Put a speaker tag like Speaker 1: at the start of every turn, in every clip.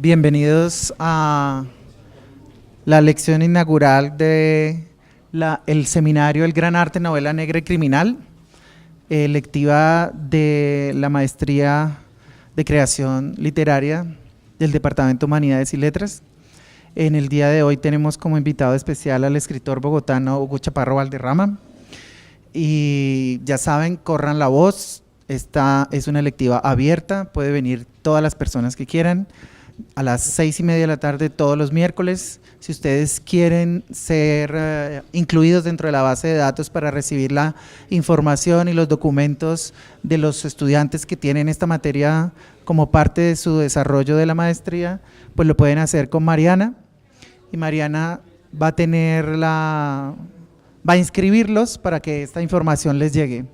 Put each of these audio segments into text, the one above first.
Speaker 1: Bienvenidos a la lección inaugural de el seminario El Gran Arte, Novela Negra y Criminal, lectiva de la Maestría de Creación Literaria del Departamento de Humanidades y Letras. En el día de hoy tenemos como invitado especial al escritor bogotano Hugo Chaparro Valderrama. Y ya saben, corran la voz, esta es una lectiva abierta, puede venir todas las personas que quieran, a las 6:30 de la tarde todos los miércoles. Si ustedes quieren ser incluidos dentro de la base de datos para recibir la información y los documentos de los estudiantes que tienen esta materia como parte de su desarrollo de la maestría, pues lo pueden hacer con Mariana, y Mariana va a inscribirlos para que esta información les llegue.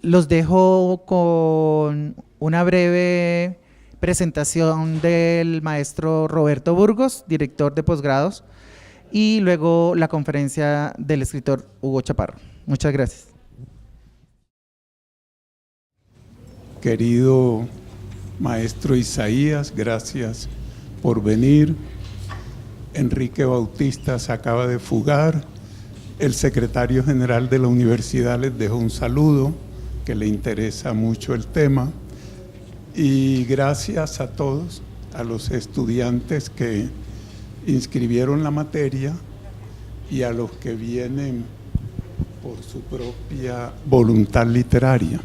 Speaker 1: Los dejo con una breve presentación del maestro Roberto Burgos, director de posgrados, y luego la conferencia del escritor Hugo Chaparro. Muchas gracias.
Speaker 2: Querido maestro Isaías, gracias por venir. Enrique Bautista se acaba de fugar. El secretario general de la universidad les dejó un saludo, que le interesa mucho el tema. Y gracias a todos, a los estudiantes que inscribieron la materia y a los que vienen por su propia voluntad literaria.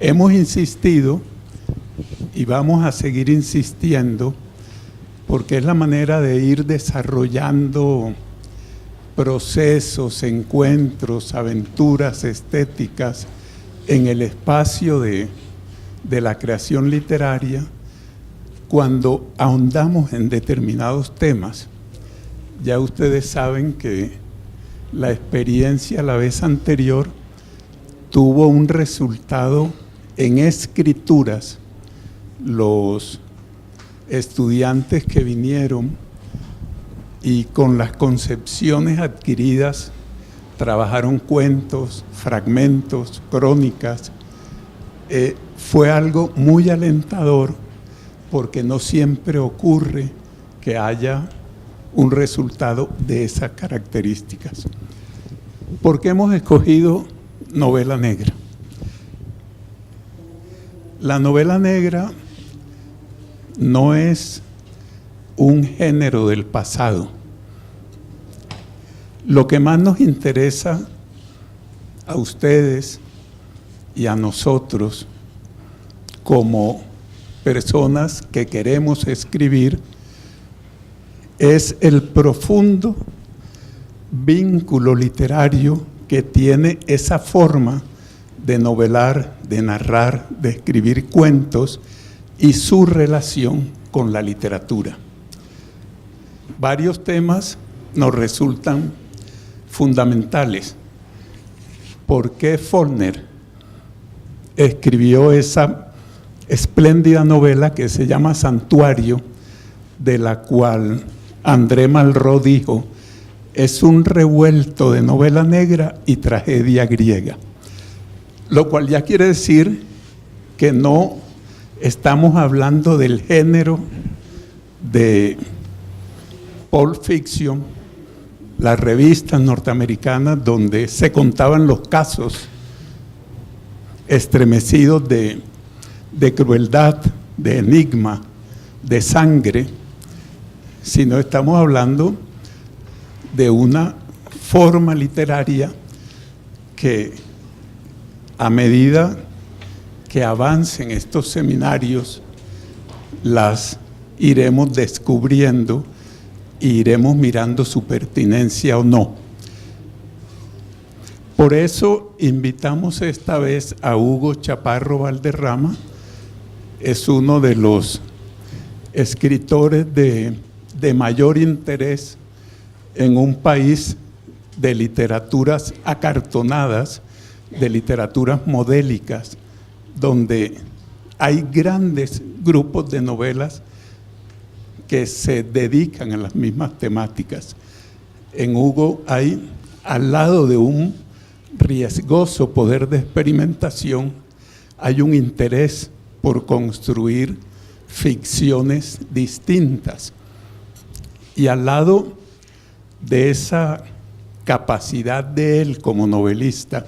Speaker 2: Hemos insistido y vamos a seguir insistiendo porque es la manera de ir desarrollando procesos, encuentros, aventuras estéticas en el espacio de la creación literaria cuando ahondamos en determinados temas. Ya ustedes saben que la experiencia la vez anterior tuvo un resultado en escrituras. Los estudiantes que vinieron y con las concepciones adquiridas trabajaron cuentos, fragmentos, crónicas. Fue algo muy alentador porque no siempre ocurre que haya un resultado de esas características. ¿Por qué hemos escogido novela negra? La novela negra no es un género del pasado. Lo que más nos interesa a ustedes y a nosotros como personas que queremos escribir es el profundo vínculo literario que tiene esa forma de novelar, de narrar, de escribir cuentos y su relación con la literatura. Varios temas nos resultan fundamentales. ¿Por qué Faulkner escribió esa espléndida novela que se llama Santuario, de la cual André Malraux dijo: es un revuelto de novela negra y tragedia griega? Lo cual ya quiere decir que no estamos hablando del género de Pulp Fiction, las revistas norteamericanas donde se contaban los casos estremecidos de crueldad, de enigma, de sangre, sino estamos hablando de una forma literaria que, a medida que avancen estos seminarios, las iremos descubriendo e iremos mirando su pertinencia o no. Por eso invitamos esta vez a Hugo Chaparro Valderrama. Es uno de los escritores de mayor interés en un país de literaturas acartonadas, de literaturas modélicas, donde hay grandes grupos de novelas que se dedican a las mismas temáticas. En Hugo hay, al lado de un riesgoso poder de experimentación, hay un interés por construir ficciones distintas. Y al lado de esa capacidad de él como novelista,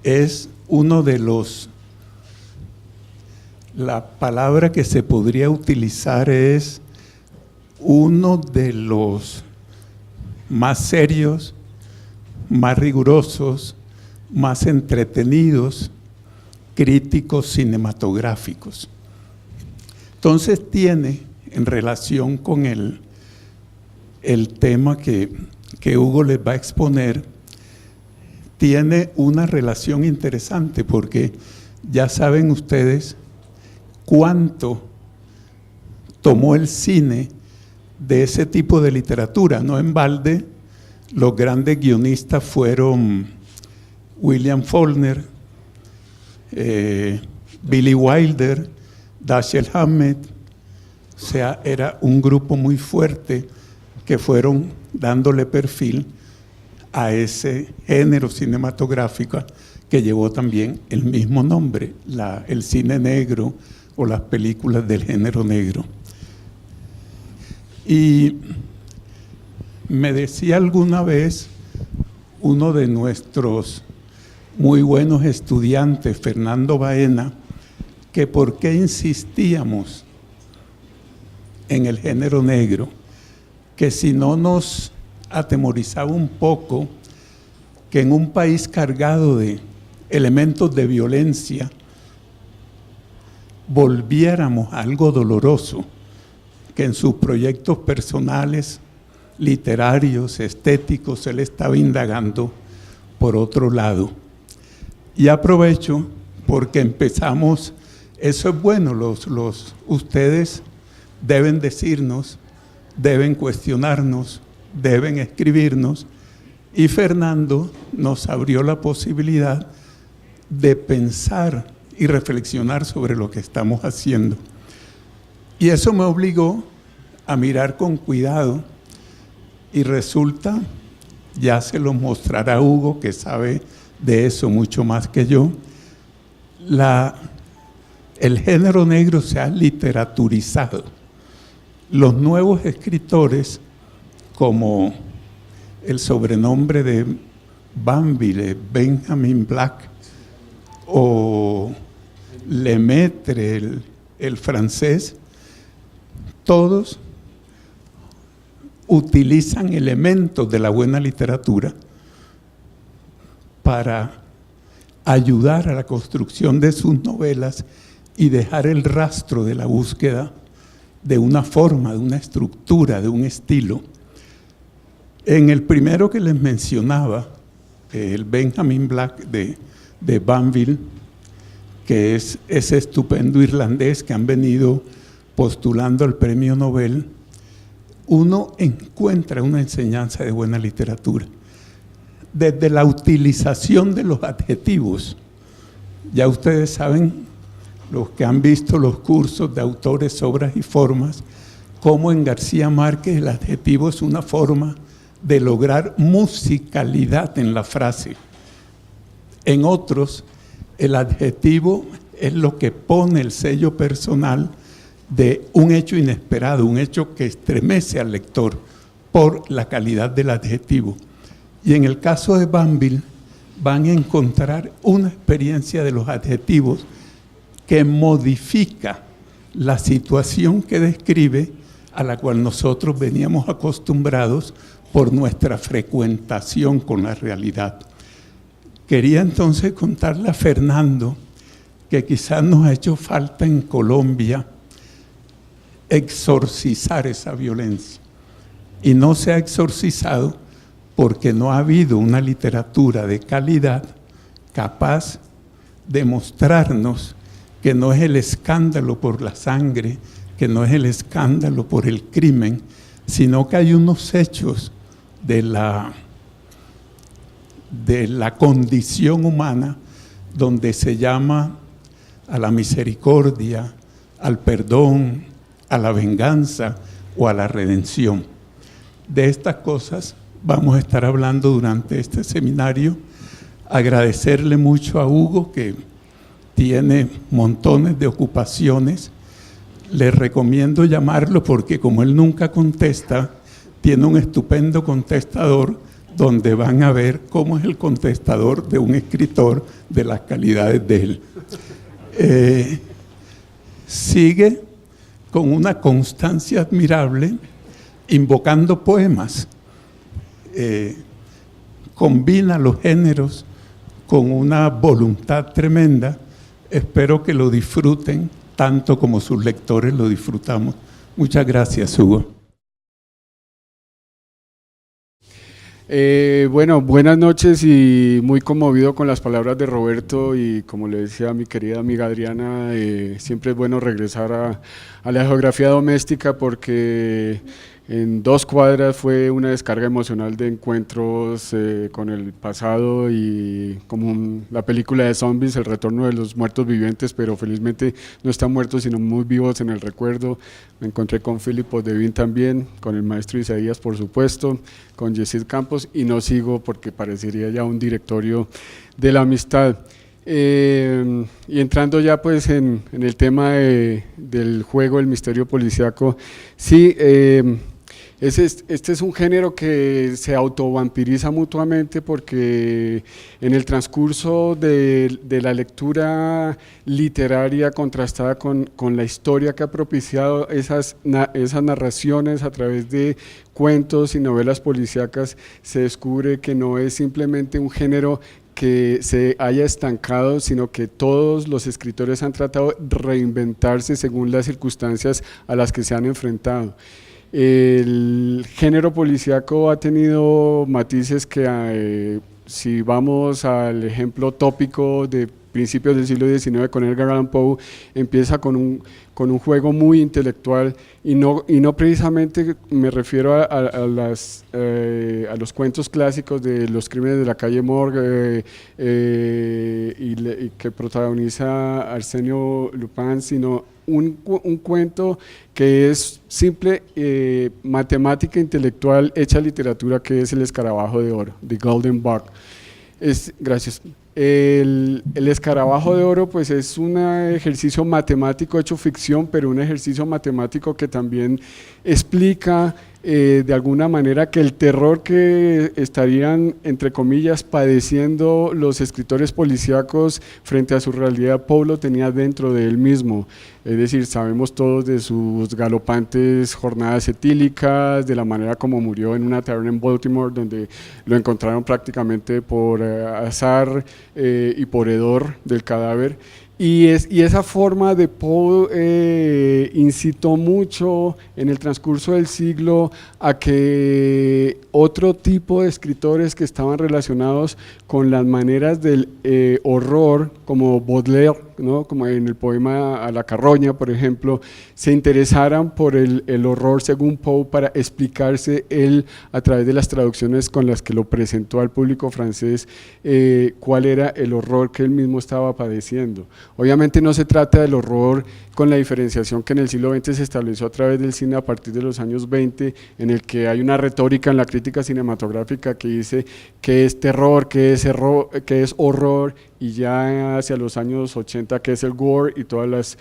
Speaker 2: es uno de los, la palabra que se podría utilizar es uno de los más serios, más rigurosos, más entretenidos críticos cinematográficos. Entonces tiene, en relación con el tema que Hugo les va a exponer, tiene una relación interesante, porque ya saben ustedes cuánto tomó el cine de ese tipo de literatura. No en balde, los grandes guionistas fueron William Faulkner, Billy Wilder, Dashiell Hammett. O sea, era un grupo muy fuerte que fueron dándole perfil a ese género cinematográfico que llevó también el mismo nombre, el cine negro o las películas del género negro. Y me decía alguna vez uno de nuestros muy buenos estudiantes, Fernando Baena, que por qué insistíamos en el género negro, que si no nos atemorizaba un poco que en un país cargado de elementos de violencia volviéramos a algo doloroso que en sus proyectos personales, literarios, estéticos, él estaba indagando por otro lado. Y aprovecho porque empezamos, eso es bueno, ustedes deben decirnos, deben cuestionarnos, deben escribirnos, y Fernando nos abrió la posibilidad de pensar y reflexionar sobre lo que estamos haciendo. Y eso me obligó a mirar con cuidado, y resulta, ya se lo mostrará Hugo, que sabe de eso mucho más que yo, el género negro se ha literaturizado. Los nuevos escritores, como el sobrenombre de Banville, Benjamin Black, o Lemaitre, el francés, todos utilizan elementos de la buena literatura para ayudar a la construcción de sus novelas y dejar el rastro de la búsqueda de una forma, de una estructura, de un estilo. En el primero que les mencionaba, el Benjamin Black de Banville, que es ese estupendo irlandés que han venido postulando al premio Nobel, uno encuentra una enseñanza de buena literatura. Desde la utilización de los adjetivos, ya ustedes saben, los que han visto los cursos de autores, obras y formas, cómo en García Márquez el adjetivo es una forma de lograr musicalidad en la frase. En otros, el adjetivo es lo que pone el sello personal de un hecho inesperado, un hecho que estremece al lector por la calidad del adjetivo. Y en el caso de Banville van a encontrar una experiencia de los adjetivos que modifica la situación que describe, a la cual nosotros veníamos acostumbrados por nuestra frecuentación con la realidad. Quería entonces contarle a Fernando que quizás nos ha hecho falta en Colombia exorcizar esa violencia, y no se ha exorcizado porque no ha habido una literatura de calidad capaz de mostrarnos que no es el escándalo por la sangre, que no es el escándalo por el crimen, sino que hay unos hechos de la condición humana donde se llama a la misericordia, al perdón, a la venganza o a la redención. De estas cosas vamos a estar hablando durante este seminario. Agradecerle mucho a Hugo, que tiene montones de ocupaciones. Les recomiendo llamarlo porque como él nunca contesta, tiene un estupendo contestador donde van a ver cómo es el contestador de un escritor, de las calidades de él. Sigue con una constancia admirable, invocando poemas. Combina los géneros con una voluntad tremenda. Espero que lo disfruten tanto como sus lectores lo disfrutamos. Muchas gracias, Hugo.
Speaker 3: Bueno, buenas noches y muy conmovido con las palabras de Roberto, y como le decía a mi querida amiga Adriana, siempre es bueno regresar a la geografía doméstica, porque en 2 cuadras fue una descarga emocional de encuentros con el pasado, y como la película de zombies, el retorno de los muertos vivientes, pero felizmente no están muertos sino muy vivos en el recuerdo. Me encontré con Filippo Devin también, con el maestro Isaías por supuesto, con Yesid Campos, y no sigo porque parecería ya un directorio de la amistad. Y entrando ya pues en el tema del juego, el misterio policíaco, sí, este es un género que se autovampiriza mutuamente, porque en el transcurso de la lectura literaria contrastada con la historia que ha propiciado esas narraciones a través de cuentos y novelas policíacas, se descubre que no es simplemente un género que se haya estancado, sino que todos los escritores han tratado de reinventarse según las circunstancias a las que se han enfrentado. El género policíaco ha tenido matices que, si vamos al ejemplo tópico de principios del siglo XIX con Edgar Allan Poe, empieza con un juego muy intelectual, y no precisamente me refiero a los cuentos clásicos de los crímenes de la calle Morgue y que protagoniza Arsenio Lupin, sino un cuento que es simple matemática intelectual hecha literatura, que es El escarabajo de oro, The Golden Bug. Gracias. El escarabajo de oro pues es un ejercicio matemático hecho ficción, pero un ejercicio matemático que también explica de alguna manera que el terror que estarían, entre comillas, padeciendo los escritores policíacos frente a su realidad, Poe lo tenía dentro de él mismo. Es decir, sabemos todos de sus galopantes jornadas etílicas, de la manera como murió en una taberna en Baltimore, donde lo encontraron prácticamente por azar y por hedor del cadáver. Y esa forma de Poe incitó mucho en el transcurso del siglo a que otro tipo de escritores que estaban relacionados con las maneras del horror, como Baudelaire, ¿no?, como en el poema A la carroña, por ejemplo, se interesaran por el horror según Poe, para explicarse él a través de las traducciones con las que lo presentó al público francés, cuál era el horror que él mismo estaba padeciendo. Obviamente no se trata del horror con la diferenciación que en el siglo XX se estableció a través del cine a partir de los años 20, en el que hay una retórica en la crítica cinematográfica que dice qué es terror, qué es horror, y ya hacia los años 80 qué es el gore y todas las,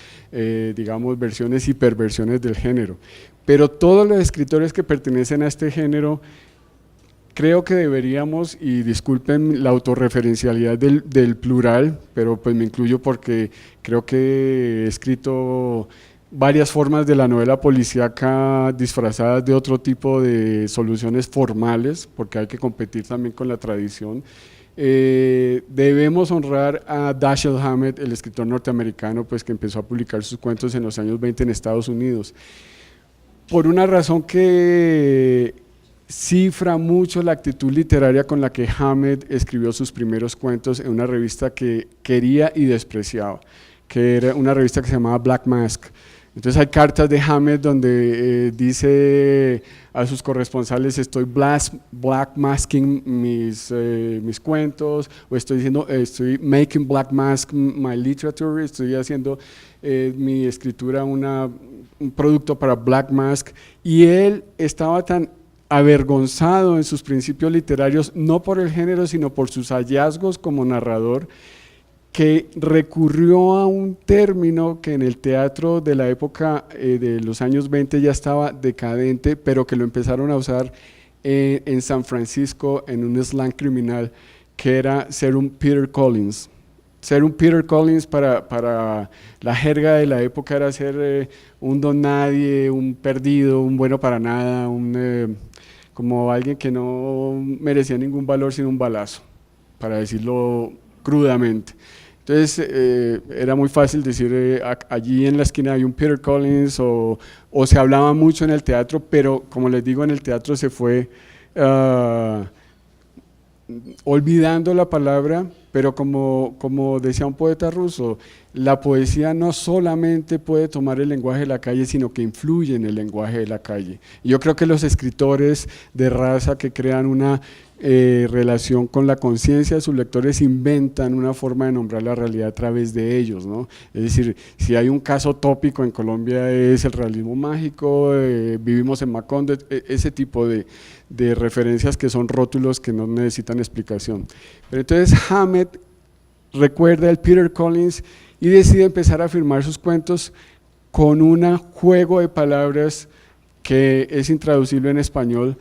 Speaker 3: digamos, versiones y perversiones del género. Pero todos los escritores que pertenecen a este género, creo que deberíamos, y disculpen la autorreferencialidad del plural, pero pues me incluyo porque creo que he escrito varias formas de la novela policíaca disfrazadas de otro tipo de soluciones formales, porque hay que competir también con la tradición. Debemos honrar a Dashiell Hammett, el escritor norteamericano, pues, que empezó a publicar sus cuentos en los años 20 en Estados Unidos, por una razón que cifra mucho la actitud literaria con la que Hammett escribió sus primeros cuentos en una revista que quería y despreciaba, que era una revista que se llamaba Black Mask. Entonces hay cartas de Hammett donde dice a sus corresponsales: estoy black masking mis cuentos, o estoy diciendo, estoy making black mask my literature, estoy haciendo mi escritura un producto para Black Mask. Y él estaba tan avergonzado en sus principios literarios, no por el género, sino por sus hallazgos como narrador, que recurrió a un término que en el teatro de la época de los años 20 ya estaba decadente, pero que lo empezaron a usar en San Francisco en un slang criminal, que era ser un Peter Collins. Ser un Peter Collins para la jerga de la época era ser un don nadie, un perdido, un bueno para nada, como alguien que no merecía ningún valor sino un balazo, para decirlo crudamente. Entonces era muy fácil decir allí en la esquina hay un Peter Collins, o se hablaba mucho en el teatro, pero como les digo, en el teatro se fue olvidando la palabra, pero como decía un poeta ruso, la poesía no solamente puede tomar el lenguaje de la calle, sino que influye en el lenguaje de la calle. Y yo creo que los escritores de raza que crean una relación con la conciencia de sus lectores inventan una forma de nombrar la realidad a través de ellos, ¿no? Es decir, si hay un caso tópico en Colombia es el realismo mágico, vivimos en Macondo, ese tipo de referencias que son rótulos que no necesitan explicación. Pero entonces Hammett recuerda el Peter Collins y decide empezar a firmar sus cuentos con un juego de palabras que es intraducible en español,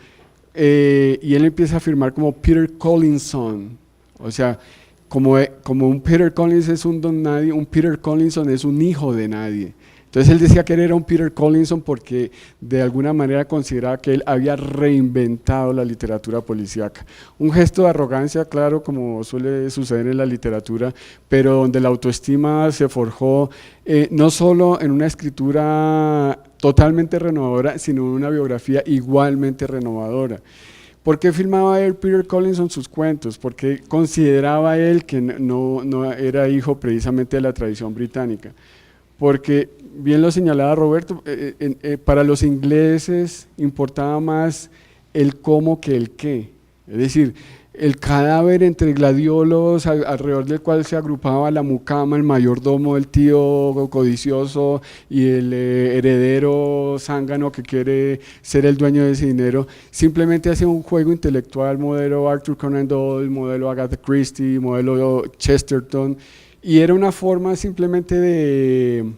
Speaker 3: y él empieza a firmar como Peter Collinson, o sea, como un Peter Collins es un don nadie, un Peter Collinson es un hijo de nadie. Entonces él decía que él era un Peter Collinson porque de alguna manera consideraba que él había reinventado la literatura policíaca. Un gesto de arrogancia, claro, como suele suceder en la literatura, pero donde la autoestima se forjó no solo en una escritura totalmente renovadora, sino en una biografía igualmente renovadora. ¿Por qué filmaba él Peter Collinson sus cuentos? Porque consideraba él que no era hijo precisamente de la tradición británica. Porque, bien lo señalaba Roberto, para los ingleses importaba más el cómo que el qué. Es decir, el cadáver entre gladiolos alrededor del cual se agrupaba la mucama, el mayordomo, el tío codicioso y el heredero zángano que quiere ser el dueño de ese dinero, simplemente hacía un juego intelectual modelo Arthur Conan Doyle, modelo Agatha Christie, modelo Chesterton, y era una forma simplemente de…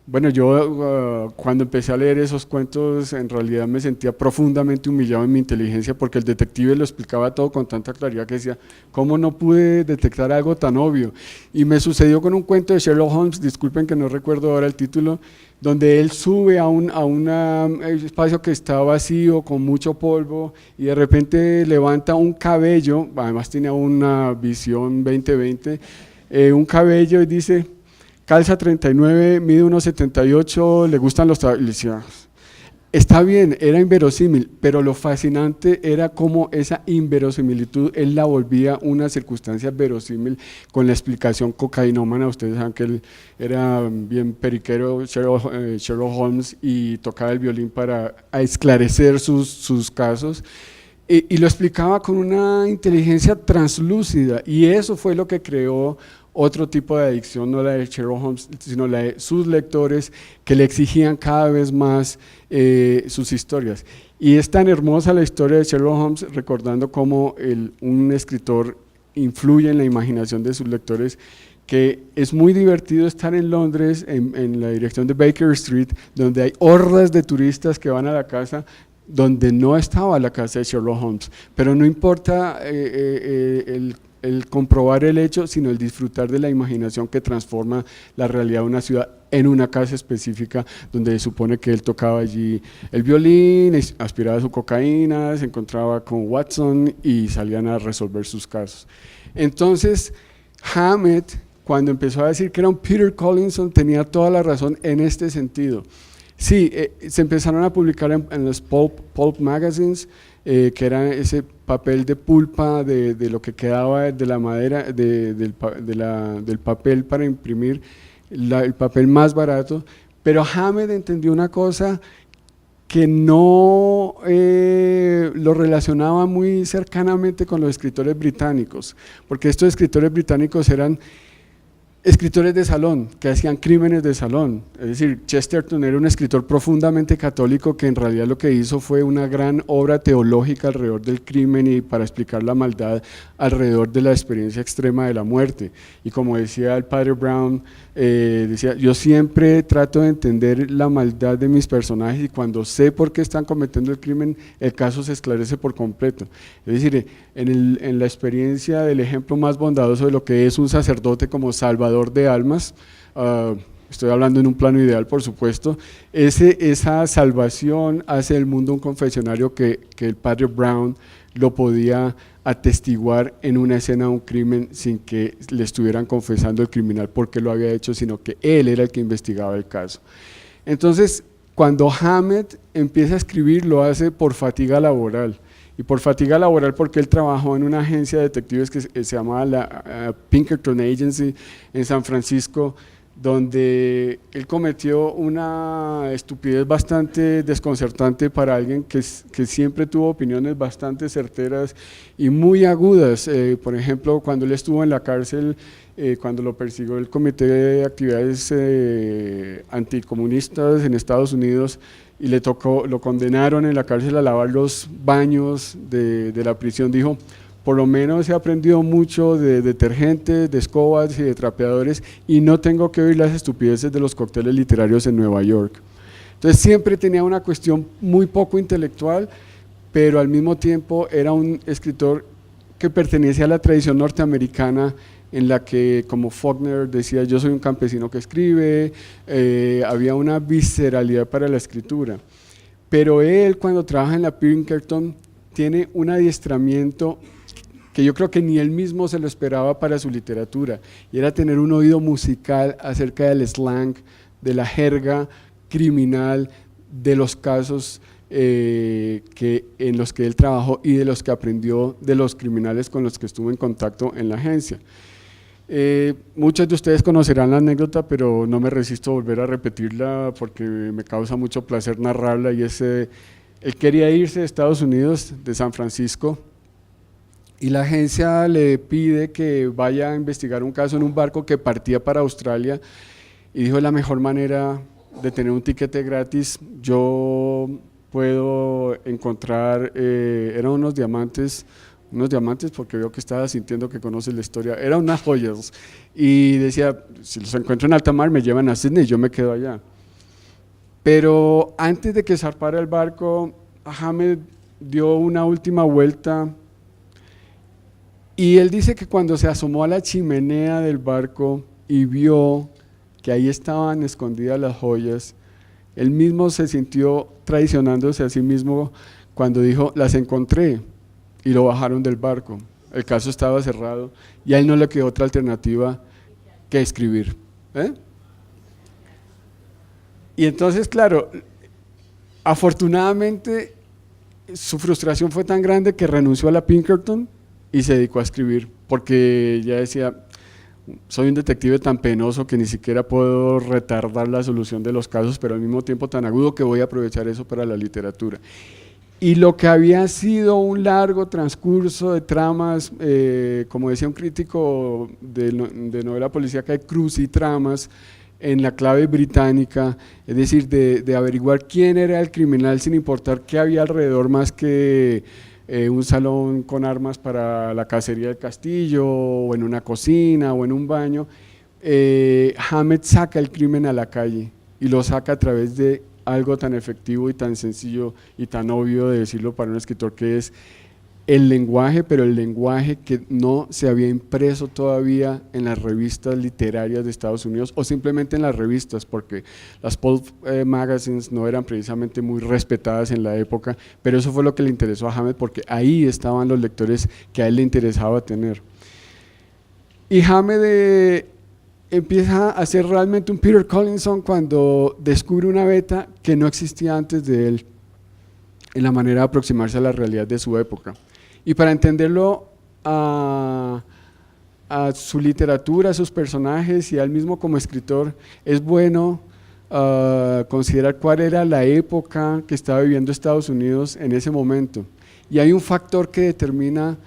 Speaker 3: Bueno, yo cuando empecé a leer esos cuentos en realidad me sentía profundamente humillado en mi inteligencia, porque el detective lo explicaba todo con tanta claridad que decía, ¿cómo no pude detectar algo tan obvio? Y me sucedió con un cuento de Sherlock Holmes, disculpen que no recuerdo ahora el título, donde él sube a un espacio que está vacío, con mucho polvo, y de repente levanta un cabello, además tenía una visión 2020, un cabello, y dice… calza 39, mide 1,78, le gustan los trabajos. Está bien, era inverosímil, pero lo fascinante era cómo esa inverosimilitud él la volvía una circunstancia verosímil con la explicación cocainómana. Ustedes saben que él era bien periquero, Sherlock Holmes, y tocaba el violín para esclarecer sus casos. Y lo explicaba con una inteligencia translúcida, y eso fue lo que creó otro tipo de adicción, no la de Sherlock Holmes, sino la de sus lectores, que le exigían cada vez más sus historias. Y es tan hermosa la historia de Sherlock Holmes, recordando cómo un escritor influye en la imaginación de sus lectores, que es muy divertido estar en Londres, en la dirección de Baker Street, donde hay hordas de turistas que van a la casa donde no estaba la casa de Sherlock Holmes, pero no importa el comprobar el hecho, sino el disfrutar de la imaginación que transforma la realidad de una ciudad en una casa específica, donde se supone que él tocaba allí el violín, aspiraba su cocaína, se encontraba con Watson y salían a resolver sus casos. Entonces Hammett, cuando empezó a decir que era un Peter Collinson, tenía toda la razón en este sentido. Sí, se empezaron a publicar en los pulp magazines, que era ese papel de pulpa de lo que quedaba de la madera, del papel para imprimir, el papel más barato, pero Hammett entendió una cosa que no lo relacionaba muy cercanamente con los escritores británicos, porque estos escritores británicos eran escritores de salón, que hacían crímenes de salón. Es decir, Chesterton era un escritor profundamente católico que en realidad lo que hizo fue una gran obra teológica alrededor del crimen y para explicar la maldad alrededor de la experiencia extrema de la muerte. Y como decía el padre Brown, decía, yo siempre trato de entender la maldad de mis personajes y cuando sé por qué están cometiendo el crimen, el caso se esclarece por completo. Es decir, en la experiencia del ejemplo más bondadoso de lo que es un sacerdote como salvador de almas, estoy hablando en un plano ideal por supuesto, esa salvación hace del mundo un confesionario que el padre Brown lo podía atestiguar en una escena de un crimen sin que le estuvieran confesando el criminal porque lo había hecho, sino que él era el que investigaba el caso. Entonces, cuando Hammett empieza a escribir, lo hace por fatiga laboral. Y por fatiga laboral porque él trabajó en una agencia de detectives que se llamaba la Pinkerton Agency en San Francisco, donde él cometió una estupidez bastante desconcertante para alguien que siempre tuvo opiniones bastante certeras y muy agudas. Por ejemplo, cuando él estuvo en la cárcel, cuando lo persiguió el Comité de Actividades Anticomunistas en Estados Unidos, y lo condenaron en la cárcel a lavar los baños de la prisión, dijo, por lo menos he aprendido mucho de detergentes, de escobas y de trapeadores y no tengo que oír las estupideces de los cócteles literarios en Nueva York. Entonces siempre tenía una cuestión muy poco intelectual, pero al mismo tiempo era un escritor que pertenecía a la tradición norteamericana en la que, como Faulkner decía, yo soy un campesino que escribe, había una visceralidad para la escritura. Pero él, cuando trabaja en la Pinkerton, tiene un adiestramiento que yo creo que ni él mismo se lo esperaba para su literatura, y era tener un oído musical acerca del slang, de la jerga criminal, de los casos en los que él trabajó y de los que aprendió de los criminales con los que estuvo en contacto en la agencia. Muchos de ustedes conocerán la anécdota, pero no me resisto a volver a repetirla porque me causa mucho placer narrarla, y es, él quería irse de Estados Unidos, de San Francisco, y la agencia le pide que vaya a investigar un caso en un barco que partía para Australia, y dijo, la mejor manera de tener un tiquete gratis, yo puedo encontrar, eran unos diamantes porque veo que estaba sintiendo que conoces la historia, eran unas joyas, y decía, si los encuentro en alta mar me llevan a Sydney y yo me quedo allá. Pero antes de que zarpara el barco, Hammett dio una última vuelta, y él dice que cuando se asomó a la chimenea del barco y vio que ahí estaban escondidas las joyas, él mismo se sintió traicionándose a sí mismo cuando dijo, las encontré, y lo bajaron del barco. El caso estaba cerrado y a él no le quedó otra alternativa que escribir. Y entonces, claro, afortunadamente su frustración fue tan grande que renunció a la Pinkerton y se dedicó a escribir, porque ya decía, soy un detective tan penoso que ni siquiera puedo retardar la solución de los casos, pero al mismo tiempo tan agudo que voy a aprovechar eso para la literatura. Y lo que había sido un largo transcurso de tramas, como decía un crítico de novela policíaca, de crucitramas en la clave británica, es decir, de averiguar quién era el criminal sin importar qué había alrededor más que un salón con armas para la cacería del castillo, o en una cocina, o en un baño. Hammett saca el crimen a la calle y lo saca a través de algo tan efectivo y tan sencillo y tan obvio de decirlo para un escritor, que es el lenguaje, pero el lenguaje que no se había impreso todavía en las revistas literarias de Estados Unidos, o simplemente en las revistas, porque las pulp magazines no eran precisamente muy respetadas en la época, pero eso fue lo que le interesó a Hammett, porque ahí estaban los lectores que a él le interesaba tener. Y Hammett empieza a ser realmente un Peter Collinson cuando descubre una beta que no existía antes de él en la manera de aproximarse a la realidad de su época. Y para entenderlo a su literatura, a sus personajes y a él mismo como escritor, es bueno considerar cuál era la época que estaba viviendo Estados Unidos en ese momento. Y hay un factor que determina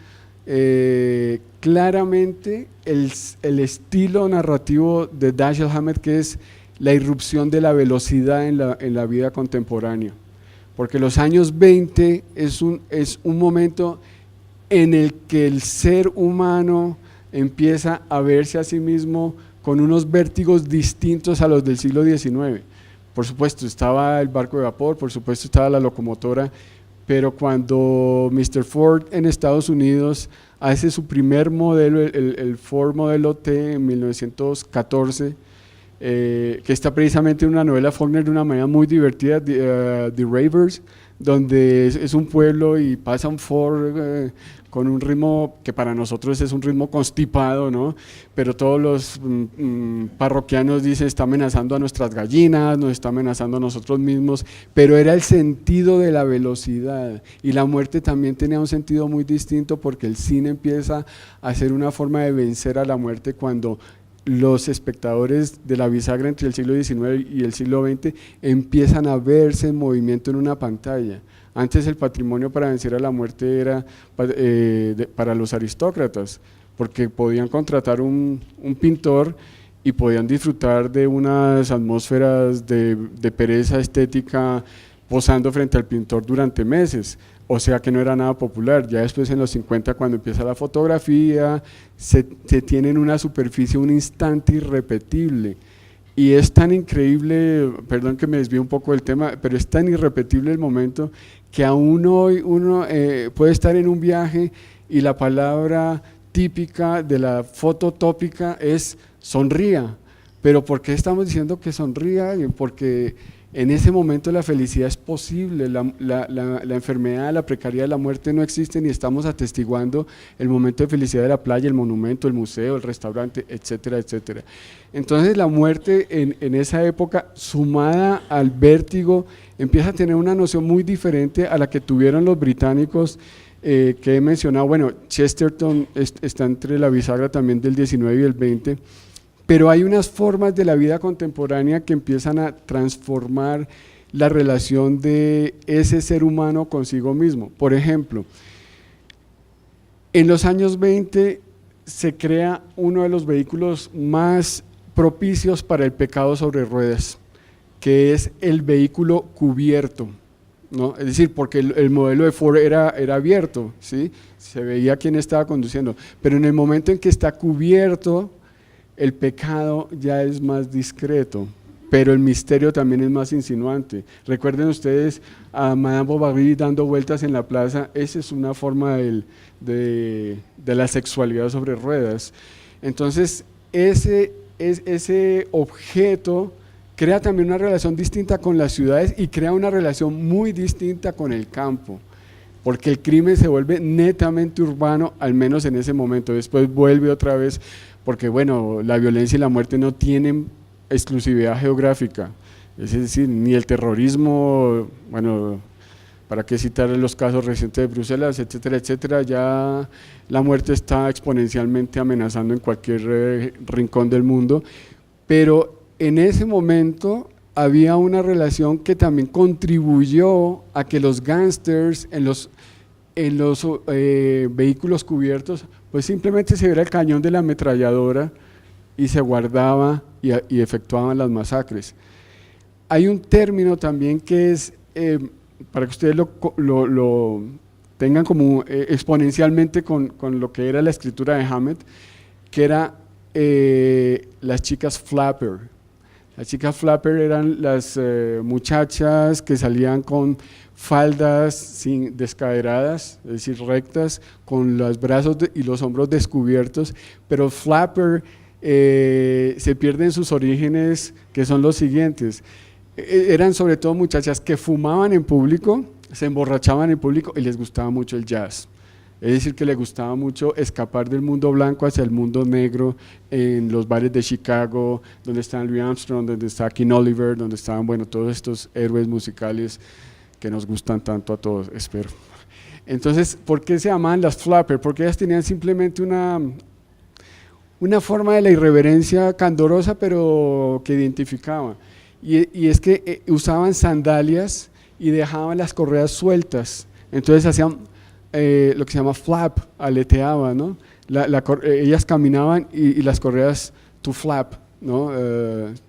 Speaker 3: claramente el estilo narrativo de Dashiell Hammett, que es la irrupción de la velocidad en la vida contemporánea, porque los años 20 es un momento en el que el ser humano empieza a verse a sí mismo con unos vértigos distintos a los del siglo XIX. Por supuesto estaba el barco de vapor, por supuesto estaba la locomotora, pero cuando Mr. Ford en Estados Unidos hace su primer modelo, el Ford Modelo T en 1914, que está precisamente en una novela Faulkner de una manera muy divertida, The Ravers, donde es un pueblo y pasa un Ford con un ritmo que para nosotros es un ritmo constipado, ¿no? Pero todos los parroquianos dicen está amenazando a nuestras gallinas, nos está amenazando a nosotros mismos, pero era el sentido de la velocidad, y la muerte también tenía un sentido muy distinto, porque el cine empieza a ser una forma de vencer a la muerte cuando los espectadores de la bisagra entre el siglo XIX y el siglo XX empiezan a verse en movimiento en una pantalla. Antes el patrimonio para vencer a la muerte era para los aristócratas, porque podían contratar un pintor y podían disfrutar de unas atmósferas de pereza estética posando frente al pintor durante meses, o sea que no era nada popular. Ya después en los 50, cuando empieza la fotografía, se tiene en una superficie un instante irrepetible, y es tan increíble, perdón que me desvío un poco del tema, pero es tan irrepetible el momento que aún hoy uno puede estar en un viaje y la palabra típica de la foto tópica es sonría. Pero ¿por qué estamos diciendo que sonría? Porque en ese momento la felicidad es posible, la enfermedad, la precariedad, la muerte no existen, y estamos atestiguando el momento de felicidad de la playa, el monumento, el museo, el restaurante, etcétera, etcétera. Entonces la muerte en esa época, sumada al vértigo, empieza a tener una noción muy diferente a la que tuvieron los británicos que he mencionado. Bueno, Chesterton está entre la bisagra también del 19 y el 20, pero hay unas formas de la vida contemporánea que empiezan a transformar la relación de ese ser humano consigo mismo. Por ejemplo, en los años 20 se crea uno de los vehículos más propicios para el pecado sobre ruedas, que es el vehículo cubierto, ¿no? Es decir, porque el modelo de Ford era abierto, ¿sí? Se veía quién estaba conduciendo, pero en el momento en que está cubierto, el pecado ya es más discreto, pero el misterio también es más insinuante. Recuerden ustedes a Madame Bovary dando vueltas en la plaza, esa es una forma de la sexualidad sobre ruedas. Entonces, ese objeto crea también una relación distinta con las ciudades y crea una relación muy distinta con el campo, porque el crimen se vuelve netamente urbano, al menos en ese momento. Después vuelve otra vez, porque bueno, la violencia y la muerte no tienen exclusividad geográfica, es decir, ni el terrorismo, bueno, para qué citar los casos recientes de Bruselas, etcétera, etcétera, ya la muerte está exponencialmente amenazando en cualquier rincón del mundo, pero en ese momento había una relación que también contribuyó a que los gángsters en los vehículos cubiertos, pues simplemente se viera el cañón de la ametralladora y se guardaba y efectuaban las masacres. Hay un término también que es, para que ustedes lo tengan como exponencialmente con lo que era la escritura de Hammett, que era las chicas flapper. Las chicas flapper eran las muchachas que salían con faldas descaderadas, es decir, rectas, con los brazos y los hombros descubiertos, pero flapper se pierden sus orígenes, que son los siguientes. Eran sobre todo muchachas que fumaban en público, se emborrachaban en público y les gustaba mucho el jazz. Es decir, que le gustaba mucho escapar del mundo blanco hacia el mundo negro en los bares de Chicago, donde está Louis Armstrong, donde está King Oliver, donde estaban, bueno, todos estos héroes musicales que nos gustan tanto a todos, espero. Entonces, ¿por qué se llamaban las flapper? Porque ellas tenían simplemente una forma de la irreverencia candorosa, pero que identificaba. Y es que usaban sandalias y dejaban las correas sueltas, entonces hacían lo que se llama flap, aleteaba, ¿no? Ellas caminaban y las correas to flap, ¿no?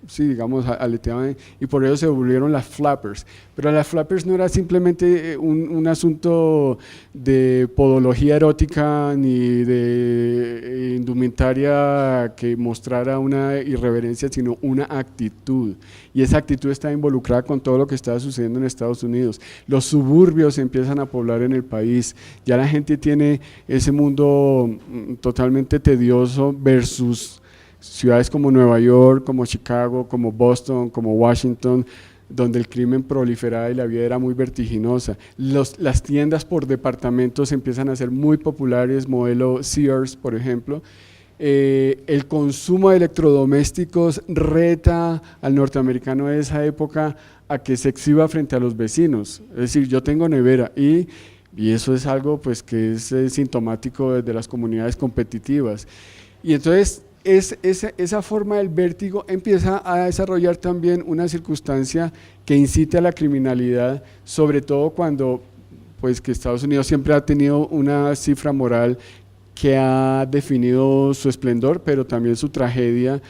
Speaker 3: Sí, digamos, aleteaban, y por ello se volvieron las flappers. Pero las flappers no era simplemente un asunto de podología erótica ni de indumentaria que mostrara una irreverencia, sino una actitud. Y esa actitud está involucrada con todo lo que estaba sucediendo en Estados Unidos. Los suburbios empiezan a poblar en el país. Ya la gente tiene ese mundo totalmente tedioso versus ciudades como Nueva York, como Chicago, como Boston, como Washington, donde el crimen proliferaba y la vida era muy vertiginosa. Las tiendas por departamentos empiezan a ser muy populares, modelo Sears, por ejemplo. El consumo de electrodomésticos reta al norteamericano de esa época a que se exhiba frente a los vecinos. Es decir, yo tengo nevera y eso es algo pues, que es sintomático de las comunidades competitivas. Y entonces esa forma del vértigo empieza a desarrollar también una circunstancia que incite a la criminalidad, sobre todo cuando pues, que Estados Unidos siempre ha tenido una cifra moral que ha definido su esplendor, pero también su tragedia,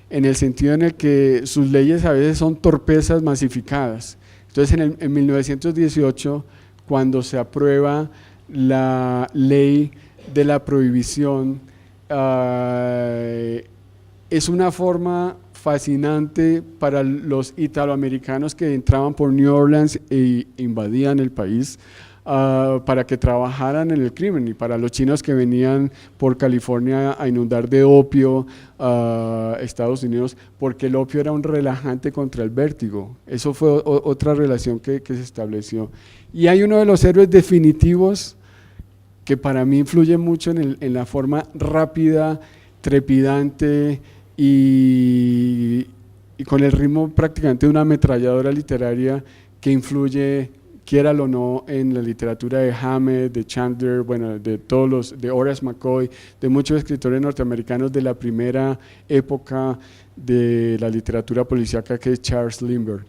Speaker 3: en el sentido en el que sus leyes a veces son torpezas masificadas. Entonces en 1918, cuando se aprueba la ley de la prohibición, es una forma fascinante para los italoamericanos que entraban por New Orleans e invadían el país para que trabajaran en el crimen, y para los chinos que venían por California a inundar de opio a Estados Unidos, porque el opio era un relajante contra el vértigo. Eso fue otra relación que se estableció. Y hay uno de los héroes definitivos que para mí influye mucho en la forma rápida, trepidante y con el ritmo prácticamente de una ametralladora literaria que influye, quiéralo o no, en la literatura de Hammett, de Chandler, bueno, de todos los, de Horace McCoy, de muchos escritores norteamericanos de la primera época de la literatura policíaca, que es Charles Lindbergh.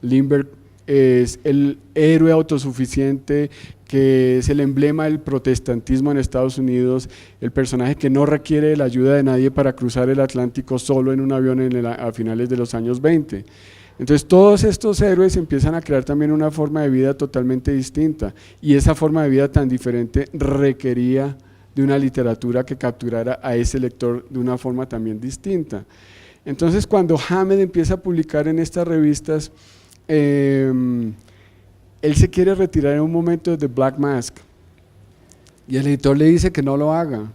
Speaker 3: Lindbergh es el héroe autosuficiente, que es el emblema del protestantismo en Estados Unidos, el personaje que no requiere la ayuda de nadie para cruzar el Atlántico solo en un avión a finales de los años 20. Entonces todos estos héroes empiezan a crear también una forma de vida totalmente distinta, y esa forma de vida tan diferente requería de una literatura que capturara a ese lector de una forma también distinta. Entonces cuando Hammett empieza a publicar en estas revistas, él se quiere retirar en un momento de The Black Mask y el editor le dice que no lo haga,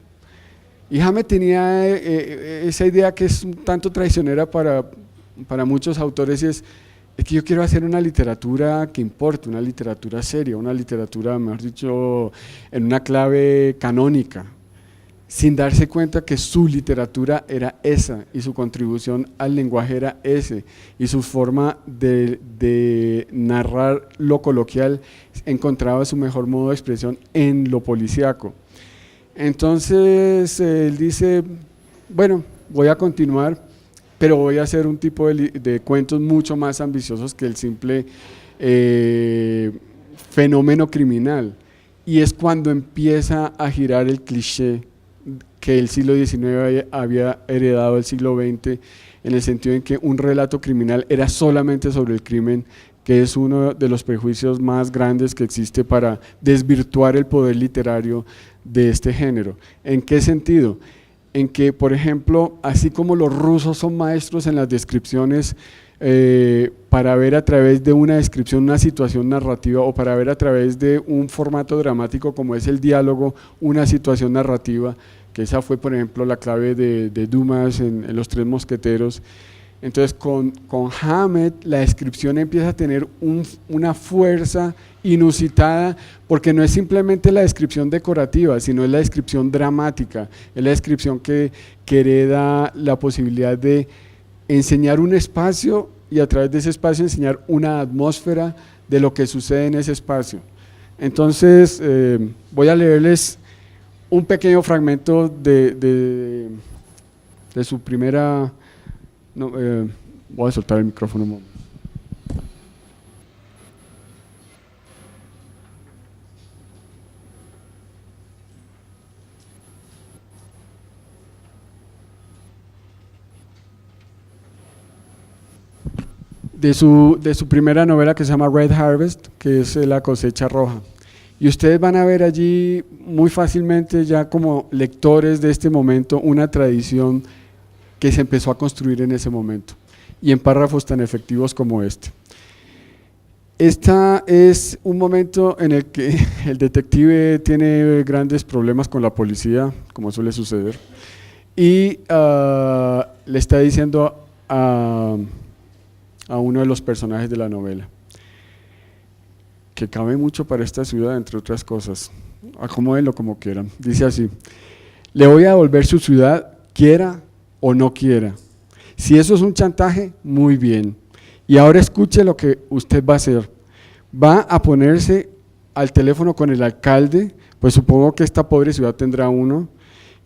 Speaker 3: y Hammett tenía esa idea que es un tanto traicionera para muchos autores, y es que yo quiero hacer una literatura que importe, una literatura seria, una literatura, mejor dicho, en una clave canónica, sin darse cuenta que su literatura era esa y su contribución al lenguaje era ese, y su forma de narrar lo coloquial encontraba su mejor modo de expresión en lo policíaco. Entonces él dice, bueno, voy a continuar, pero voy a hacer un tipo de cuentos mucho más ambiciosos que el simple fenómeno criminal, y es cuando empieza a girar el cliché que el siglo XIX había heredado del siglo XX, en el sentido en que un relato criminal era solamente sobre el crimen, que es uno de los prejuicios más grandes que existe para desvirtuar el poder literario de este género. ¿En qué sentido? En que, por ejemplo, así como los rusos son maestros en las descripciones, para ver a través de una descripción una situación narrativa, o para ver a través de un formato dramático como es el diálogo una situación narrativa, que esa fue por ejemplo la clave de Dumas en Los Tres Mosqueteros. Entonces con Hammett la descripción empieza a tener una fuerza inusitada, porque no es simplemente la descripción decorativa, sino es la descripción dramática, es la descripción que hereda la posibilidad de enseñar un espacio, y a través de ese espacio enseñar una atmósfera de lo que sucede en ese espacio. Entonces voy a leerles un pequeño fragmento de su primera… No, voy a soltar el micrófono un momento. de su primera novela que se llama Red Harvest, que es La cosecha roja. Y ustedes van a ver allí muy fácilmente, ya como lectores de este momento, una tradición que se empezó a construir en ese momento, y en párrafos tan efectivos como este. Este es un momento en el que el detective tiene grandes problemas con la policía, como suele suceder, y le está diciendo a uno de los personajes de la novela que cabe mucho para esta ciudad, entre otras cosas, acomódenlo como quieran. Dice así: le voy a devolver su ciudad, quiera o no quiera. Si eso es un chantaje, muy bien. Y ahora escuche lo que usted va a hacer. Va a ponerse al teléfono con el alcalde, pues supongo que esta pobre ciudad tendrá uno,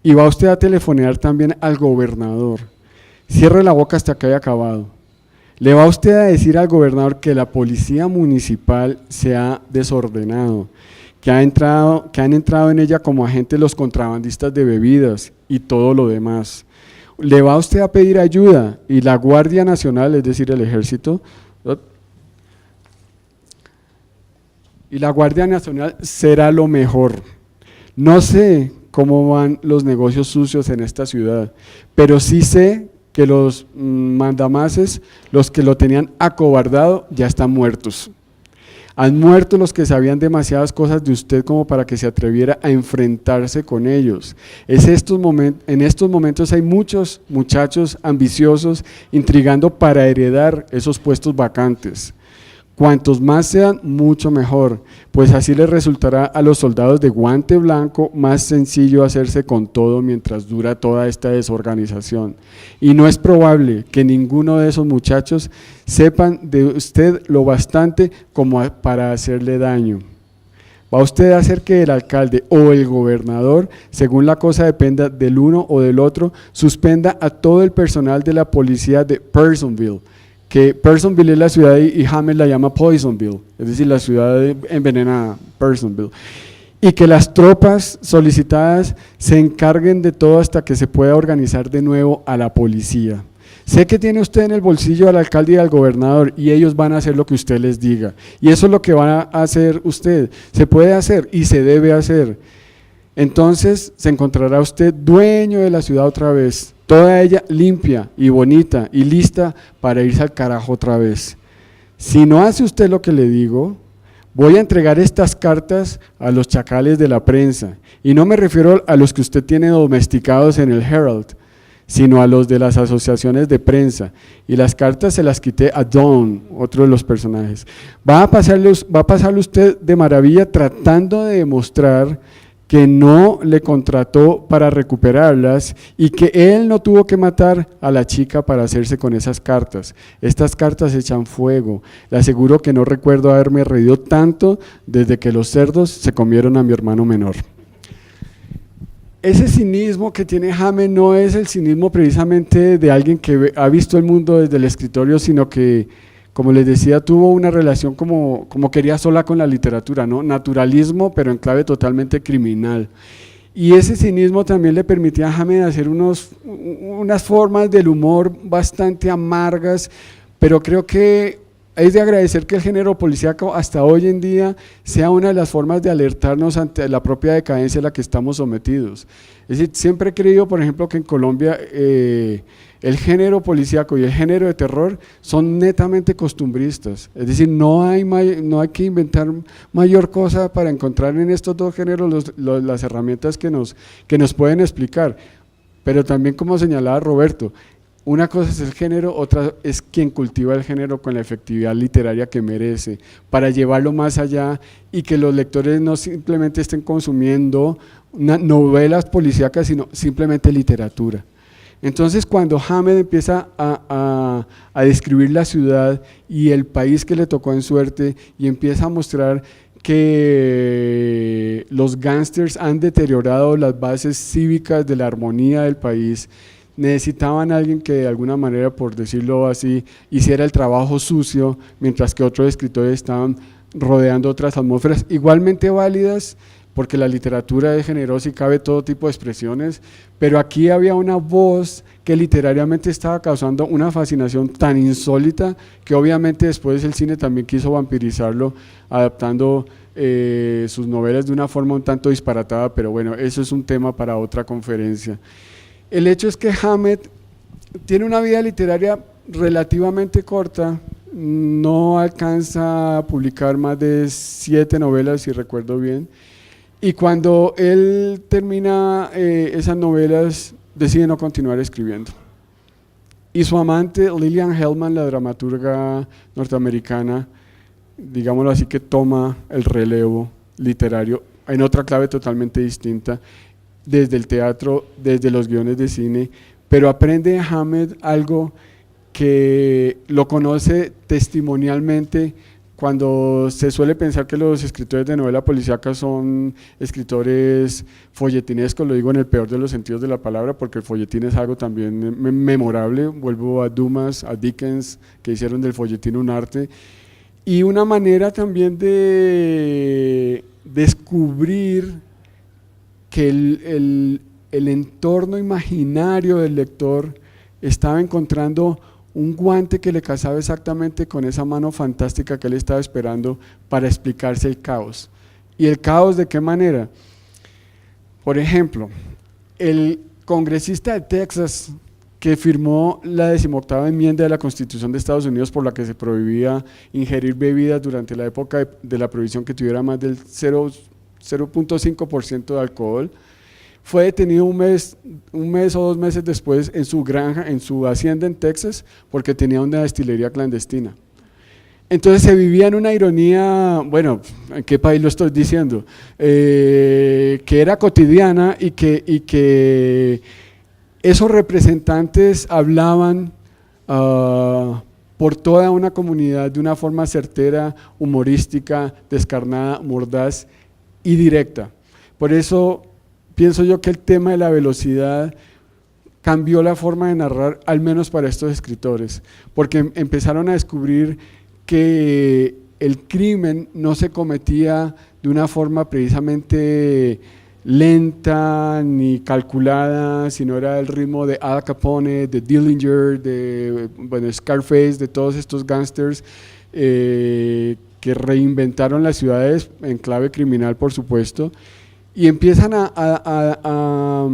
Speaker 3: y va usted a telefonear también al gobernador. Cierre la boca hasta que haya acabado. Le va usted a decir al gobernador que la policía municipal se ha desordenado, que han entrado en ella como agentes los contrabandistas de bebidas y todo lo demás. Le va usted a pedir ayuda y la Guardia Nacional, es decir, el ejército, y la Guardia Nacional será lo mejor. No sé cómo van los negocios sucios en esta ciudad, pero sí sé que los mandamases, los que lo tenían acobardado, ya están muertos. Han muerto los que sabían demasiadas cosas de usted como para que se atreviera a enfrentarse con ellos. En estos momentos hay muchos muchachos ambiciosos intrigando para heredar esos puestos vacantes. Cuantos más sean, mucho mejor, pues así les resultará a los soldados de guante blanco más sencillo hacerse con todo mientras dura toda esta desorganización. Y no es probable que ninguno de esos muchachos sepan de usted lo bastante como para hacerle daño. Va usted a hacer que el alcalde o el gobernador, según la cosa dependa del uno o del otro, suspenda a todo el personal de la policía de Personville, que Personville es la ciudad y Hammett la llama Poisonville, es decir, la ciudad envenenada, Personville, y que las tropas solicitadas se encarguen de todo hasta que se pueda organizar de nuevo a la policía. Sé que tiene usted en el bolsillo al alcalde y al gobernador y ellos van a hacer lo que usted les diga, y eso es lo que van a hacer usted. Se puede hacer y se debe hacer. Entonces se encontrará usted dueño de la ciudad otra vez, toda ella limpia y bonita y lista para irse al carajo otra vez. Si no hace usted lo que le digo, voy a entregar estas cartas a los chacales de la prensa, y no me refiero a los que usted tiene domesticados en el Herald, sino a los de las asociaciones de prensa, y las cartas se las quité a Don, otro de los personajes. Va a pasarle usted de maravilla tratando de demostrar que no le contrató para recuperarlas y que él no tuvo que matar a la chica para hacerse con esas cartas. Estas cartas echan fuego. Le aseguro que no recuerdo haberme reído tanto desde que los cerdos se comieron a mi hermano menor. Ese cinismo que tiene Hammett no es el cinismo precisamente de alguien que ha visto el mundo desde el escritorio, sino que, como les decía, tuvo una relación como quería sola con la literatura, ¿no? Naturalismo, pero en clave totalmente criminal. Y ese cinismo también le permitía a Hammett hacer unas formas del humor bastante amargas, pero creo que es de agradecer que el género policíaco hasta hoy en día sea una de las formas de alertarnos ante la propia decadencia a la que estamos sometidos. Es decir, siempre he creído, por ejemplo, que en Colombia el género policíaco y el género de terror son netamente costumbristas, es decir, no hay que inventar mayor cosa para encontrar en estos dos géneros las herramientas que nos pueden explicar, pero también, como señalaba Roberto, una cosa es el género, otra es quien cultiva el género con la efectividad literaria que merece, para llevarlo más allá y que los lectores no simplemente estén consumiendo novelas policíacas, sino simplemente literatura. Entonces, cuando Hammett empieza a describir la ciudad y el país que le tocó en suerte, y empieza a mostrar que los gángsters han deteriorado las bases cívicas de la armonía del país, necesitaban a alguien que de alguna manera, por decirlo así, hiciera el trabajo sucio, mientras que otros escritores estaban rodeando otras atmósferas igualmente válidas, porque la literatura es generosa y cabe todo tipo de expresiones, pero aquí había una voz que literariamente estaba causando una fascinación tan insólita que obviamente después el cine también quiso vampirizarlo, adaptando sus novelas de una forma un tanto disparatada, pero bueno, eso es un tema para otra conferencia. El hecho es que Hammett tiene una vida literaria relativamente corta, no alcanza a publicar más de 7 novelas, si recuerdo bien, y cuando él termina esas novelas, decide no continuar escribiendo. Y su amante, Lillian Hellman, la dramaturga norteamericana, digámoslo así, que toma el relevo literario en otra clave totalmente distinta, desde el teatro, desde los guiones de cine, pero aprende de Hammett algo que lo conoce testimonialmente, cuando se suele pensar que los escritores de novela policíaca son escritores folletinescos, lo digo en el peor de los sentidos de la palabra, porque el folletín es algo también memorable. Vuelvo a Dumas, a Dickens, que hicieron del folletín un arte, y una manera también de descubrir que el entorno imaginario del lector estaba encontrando un guante que le casaba exactamente con esa mano fantástica que él estaba esperando para explicarse el caos. ¿Y el caos de qué manera? Por ejemplo, el congresista de Texas que firmó la 18ª enmienda de la Constitución de Estados Unidos, por la que se prohibía ingerir bebidas durante la época de la prohibición que tuviera más del 0.5% de alcohol, fue detenido un mes o 2 meses después en su granja, en su hacienda en Texas, porque tenía una destilería clandestina. Entonces se vivía en una ironía, bueno, ¿en qué país lo estoy diciendo? Que era cotidiana y que esos representantes hablaban por toda una comunidad de una forma certera, humorística, descarnada, mordaz y directa. Por eso pienso yo que el tema de la velocidad cambió la forma de narrar, al menos para estos escritores, porque empezaron a descubrir que el crimen no se cometía de una forma precisamente lenta ni calculada, sino era el ritmo de Al Capone, de Dillinger, de Scarface, de todos estos gángsters que reinventaron las ciudades en clave criminal, por supuesto, y empiezan a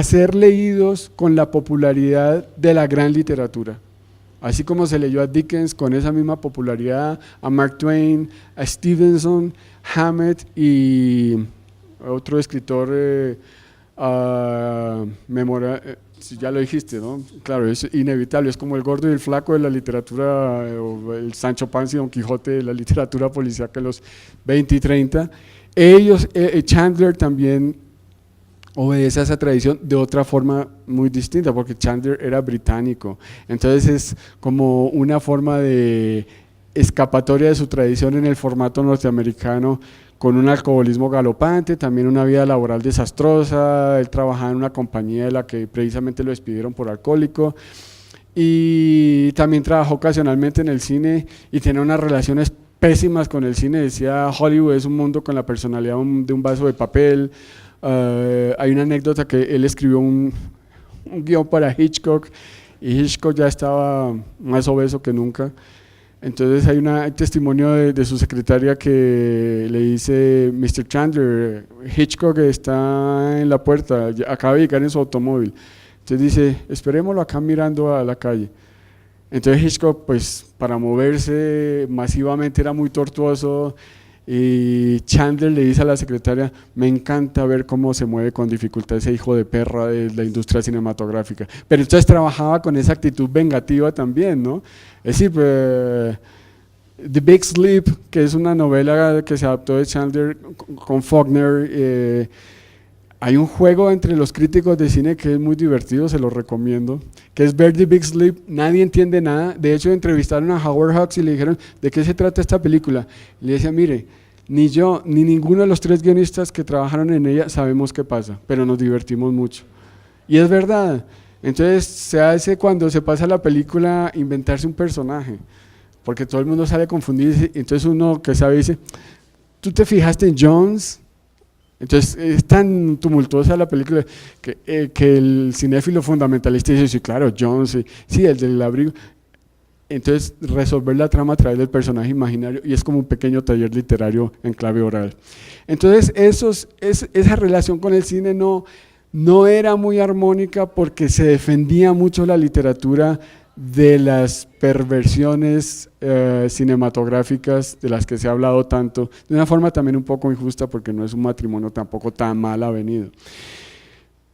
Speaker 3: ser leídos con la popularidad de la gran literatura. Así como se leyó a Dickens con esa misma popularidad, a Mark Twain, a Stevenson, Hammett y otro escritor ya lo dijiste, ¿no? Claro, es inevitable, es como el gordo y el flaco de la literatura, o el Sancho Panza y Don Quijote de la literatura policíaca de los 20 y 30. Ellos, Chandler también obedece a esa tradición de otra forma muy distinta, porque Chandler era británico, entonces es como una forma de escapatoria de su tradición en el formato norteamericano, con un alcoholismo galopante, también una vida laboral desastrosa. Él trabajaba en una compañía de la que precisamente lo despidieron por alcohólico, y también trabajó ocasionalmente en el cine y tenía unas relaciones pésimas con el cine. Decía, Hollywood es un mundo con la personalidad de un vaso de papel. Hay una anécdota que él escribió un guión para Hitchcock, y Hitchcock ya estaba más obeso que nunca. Entonces hay un testimonio de su secretaria que le dice: Mr. Chandler, Hitchcock está en la puerta, acaba de llegar en su automóvil. Entonces dice: esperémoslo acá mirando a la calle. Entonces Hitchcock, pues para moverse masivamente era muy tortuoso, y Chandler le dice a la secretaria: me encanta ver cómo se mueve con dificultad ese hijo de perra de la industria cinematográfica. Pero entonces trabajaba con esa actitud vengativa también, ¿no? Es decir, The Big Sleep, que es una novela que se adaptó de Chandler con Faulkner, hay un juego entre los críticos de cine que es muy divertido, se lo recomiendo, que es ver The Big Sleep. Nadie entiende nada. De hecho, entrevistaron a Howard Hawks y le dijeron: ¿de qué se trata esta película? Y le decía: mire, ni yo ni ninguno de los 3 guionistas que trabajaron en ella sabemos qué pasa, pero nos divertimos mucho. Y es verdad. Entonces se hace, cuando se pasa la película, inventarse un personaje, porque todo el mundo sale confundido. Entonces uno que sabe dice: ¿tú te fijaste en Jones? Entonces es tan tumultuosa la película que el cinéfilo fundamentalista dice, sí, claro, Jones, sí, el del abrigo. Entonces resolver la trama a través del personaje imaginario, y es como un pequeño taller literario en clave oral. Entonces esa relación con el cine no era muy armónica, porque se defendía mucho la literatura de las perversiones cinematográficas de las que se ha hablado tanto, de una forma también un poco injusta, porque no es un matrimonio tampoco tan mal avenido.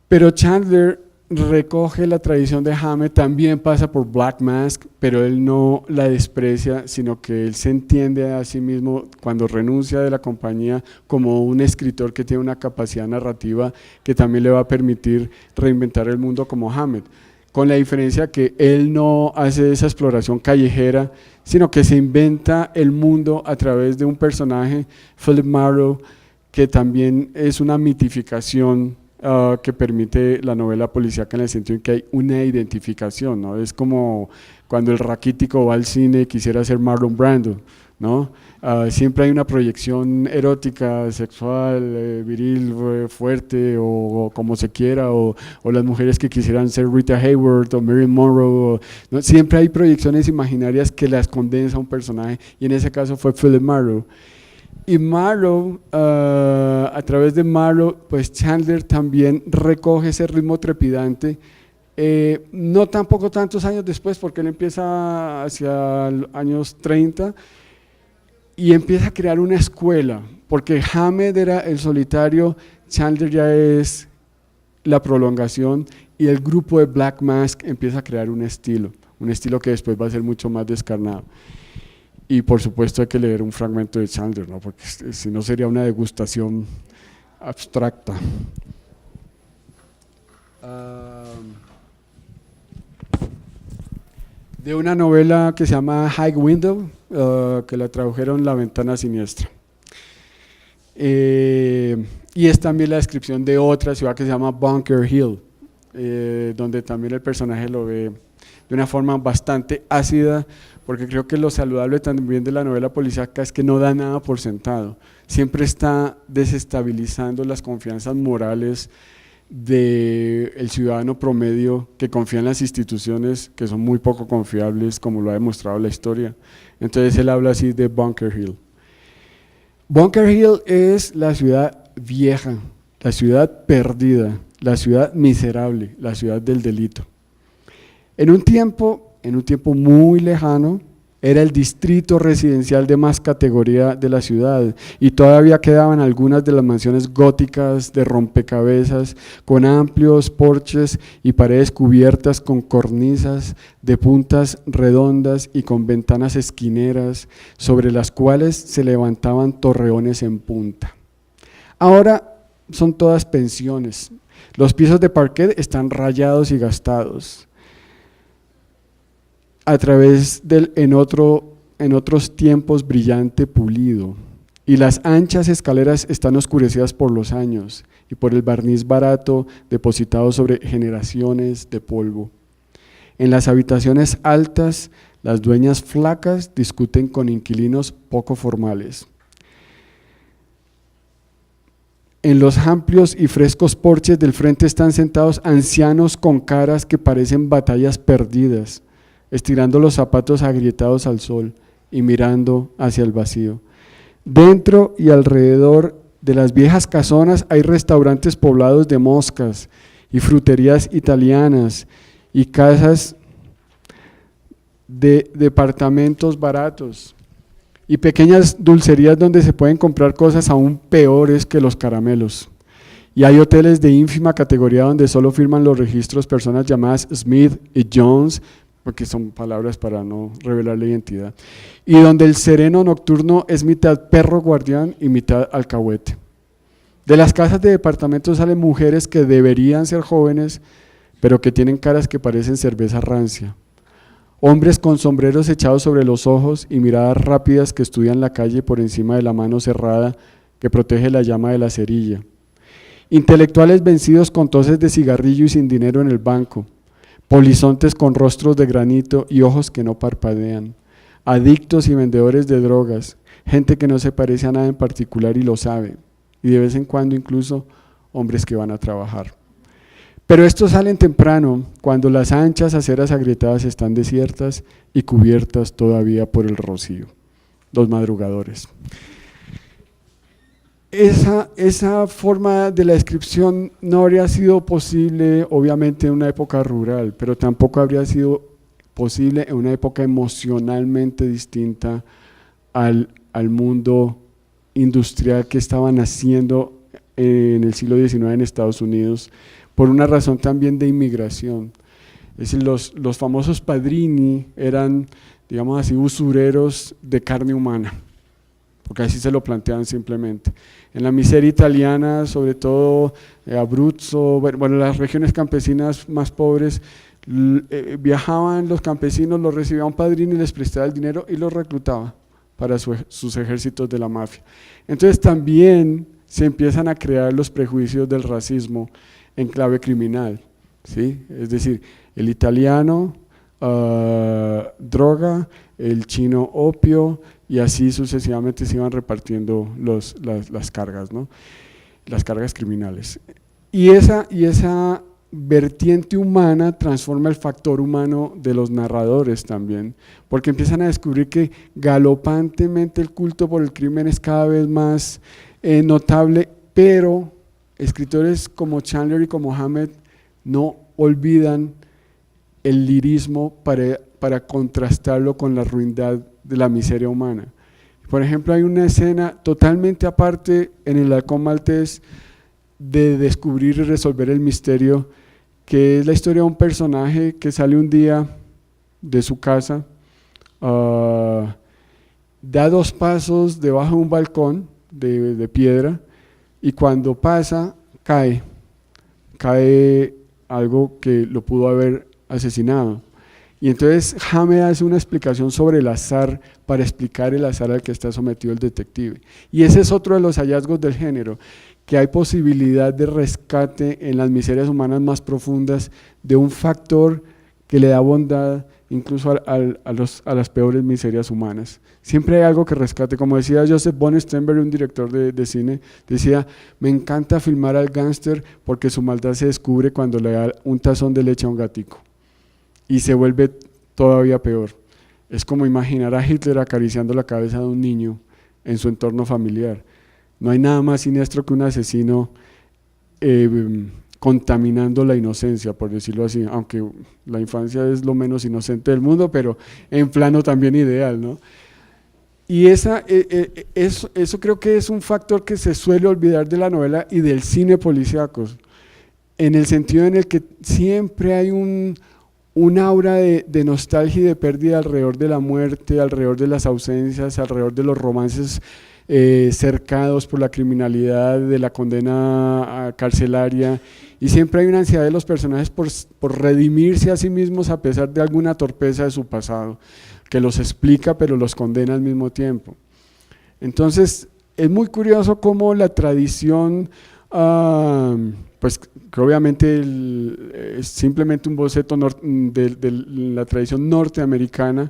Speaker 3: Pero Chandler recoge la tradición de Hammett, también pasa por Black Mask, pero él no la desprecia, sino que él se entiende a sí mismo, cuando renuncia de la compañía, como un escritor que tiene una capacidad narrativa que también le va a permitir reinventar el mundo como Hammett, con la diferencia que él no hace esa exploración callejera, sino que se inventa el mundo a través de un personaje, Philip Marlowe, que también es una mitificación que permite la novela policíaca, en el sentido en que hay una identificación, ¿no? Es como cuando el raquítico va al cine y quisiera ser Marlon Brando, ¿no? Siempre hay una proyección erótica, sexual, viril, fuerte, o como se quiera, o las mujeres que quisieran ser Rita Hayworth o Marilyn Monroe, ¿no? Siempre hay proyecciones imaginarias que las condensa a un personaje, y en ese caso fue Philip Marlowe. Y Marlowe, a través de Marlowe, pues Chandler también recoge ese ritmo trepidante, no tampoco tantos años después, porque él empieza hacia los años 30, y empieza a crear una escuela, porque Hammett era el solitario, Chandler ya es la prolongación, y el grupo de Black Mask empieza a crear un estilo que después va a ser mucho más descarnado. Y por supuesto hay que leer un fragmento de Chandler, ¿no? Porque si no sería una degustación abstracta. De una novela que se llama High Window, que la tradujeron La Ventana Siniestra. Y es también la descripción de otra ciudad que se llama Bunker Hill, donde también el personaje lo ve de una forma bastante ácida, porque creo que lo saludable también de la novela policíaca es que no da nada por sentado, siempre está desestabilizando las confianzas morales del ciudadano promedio, que confía en las instituciones que son muy poco confiables, como lo ha demostrado la historia. Entonces él habla así de Bunker Hill. Bunker Hill es la ciudad vieja, la ciudad perdida, la ciudad miserable, la ciudad del delito. En un tiempo muy lejano, era el distrito residencial de más categoría de la ciudad, y todavía quedaban algunas de las mansiones góticas de rompecabezas, con amplios porches y paredes cubiertas con cornisas de puntas redondas y con ventanas esquineras, sobre las cuales se levantaban torreones en punta. Ahora son todas pensiones, los pisos de parquet están rayados y gastados, a través del en otros tiempos brillante pulido, y las anchas escaleras están oscurecidas por los años y por el barniz barato depositado sobre generaciones de polvo. En las habitaciones altas, las dueñas flacas discuten con inquilinos poco formales. En los amplios y frescos porches del frente están sentados ancianos con caras que parecen batallas perdidas, estirando los zapatos agrietados al sol y mirando hacia el vacío. Dentro y alrededor de las viejas casonas hay restaurantes poblados de moscas y fruterías italianas y casas de departamentos baratos y pequeñas dulcerías donde se pueden comprar cosas aún peores que los caramelos. Y hay hoteles de ínfima categoría donde solo firman los registros personas llamadas Smith y Jones, porque son palabras para no revelar la identidad, y donde el sereno nocturno es mitad perro guardián y mitad alcahuete. De las casas de departamentos salen mujeres que deberían ser jóvenes, pero que tienen caras que parecen cerveza rancia. Hombres con sombreros echados sobre los ojos y miradas rápidas que estudian la calle por encima de la mano cerrada que protege la llama de la cerilla. Intelectuales vencidos con toses de cigarrillo y sin dinero en el banco. Polizontes con rostros de granito y ojos que no parpadean, adictos y vendedores de drogas, gente que no se parece a nada en particular y lo sabe, y de vez en cuando incluso hombres que van a trabajar. Pero estos salen temprano, cuando las anchas aceras agrietadas están desiertas y cubiertas todavía por el rocío. Los madrugadores. Esa forma de la descripción no habría sido posible, obviamente, en una época rural, pero tampoco habría sido posible en una época emocionalmente distinta al mundo industrial que estaban haciendo en el siglo XIX en Estados Unidos, por una razón también de inmigración. Es decir, los famosos padrini eran, digamos así, usureros de carne humana, porque así se lo planteaban simplemente. En la miseria italiana, sobre todo Abruzzo, bueno, las regiones campesinas más pobres, viajaban los campesinos, los recibía un padrino y les prestaba el dinero y los reclutaba para sus ejércitos de la mafia. Entonces también se empiezan a crear los prejuicios del racismo en clave criminal, ¿sí? Es decir, el italiano, droga, el chino opio, y así sucesivamente se iban repartiendo las cargas, ¿no? Las cargas criminales. Y esa vertiente humana transforma el factor humano de los narradores también, porque empiezan a descubrir que galopantemente el culto por el crimen es cada vez más notable, pero escritores como Chandler y como Hammett no olvidan el lirismo para contrastarlo con la ruindad de la miseria humana. Por ejemplo, hay una escena totalmente aparte en el Halcón Maltés de descubrir y resolver el misterio, que es la historia de un personaje que sale un día de su casa, da 2 pasos debajo de un balcón de piedra, y cuando pasa cae algo que lo pudo haber asesinado. Y entonces Hammett hace una explicación sobre el azar para explicar el azar al que está sometido el detective. Y ese es otro de los hallazgos del género, que hay posibilidad de rescate en las miserias humanas más profundas de un factor que le da bondad incluso a las peores miserias humanas. Siempre hay algo que rescate. Como decía Joseph von Sternberg, un director de cine, decía: me encanta filmar al gángster porque su maldad se descubre cuando le da un tazón de leche a un gatico y se vuelve todavía peor. Es como imaginar a Hitler acariciando la cabeza de un niño en su entorno familiar. No hay nada más siniestro que un asesino contaminando la inocencia, por decirlo así, aunque la infancia es lo menos inocente del mundo, pero en plano también ideal, ¿no? Y eso creo que es un factor que se suele olvidar de la novela y del cine policíacos, en el sentido en el que siempre hay un aura de nostalgia y de pérdida alrededor de la muerte, alrededor de las ausencias, alrededor de los romances cercados por la criminalidad, de la condena carcelaria, y siempre hay una ansiedad de los personajes por redimirse a sí mismos a pesar de alguna torpeza de su pasado, que los explica pero los condena al mismo tiempo. Entonces es muy curioso cómo la tradición, pues que obviamente es simplemente un boceto de la tradición norteamericana,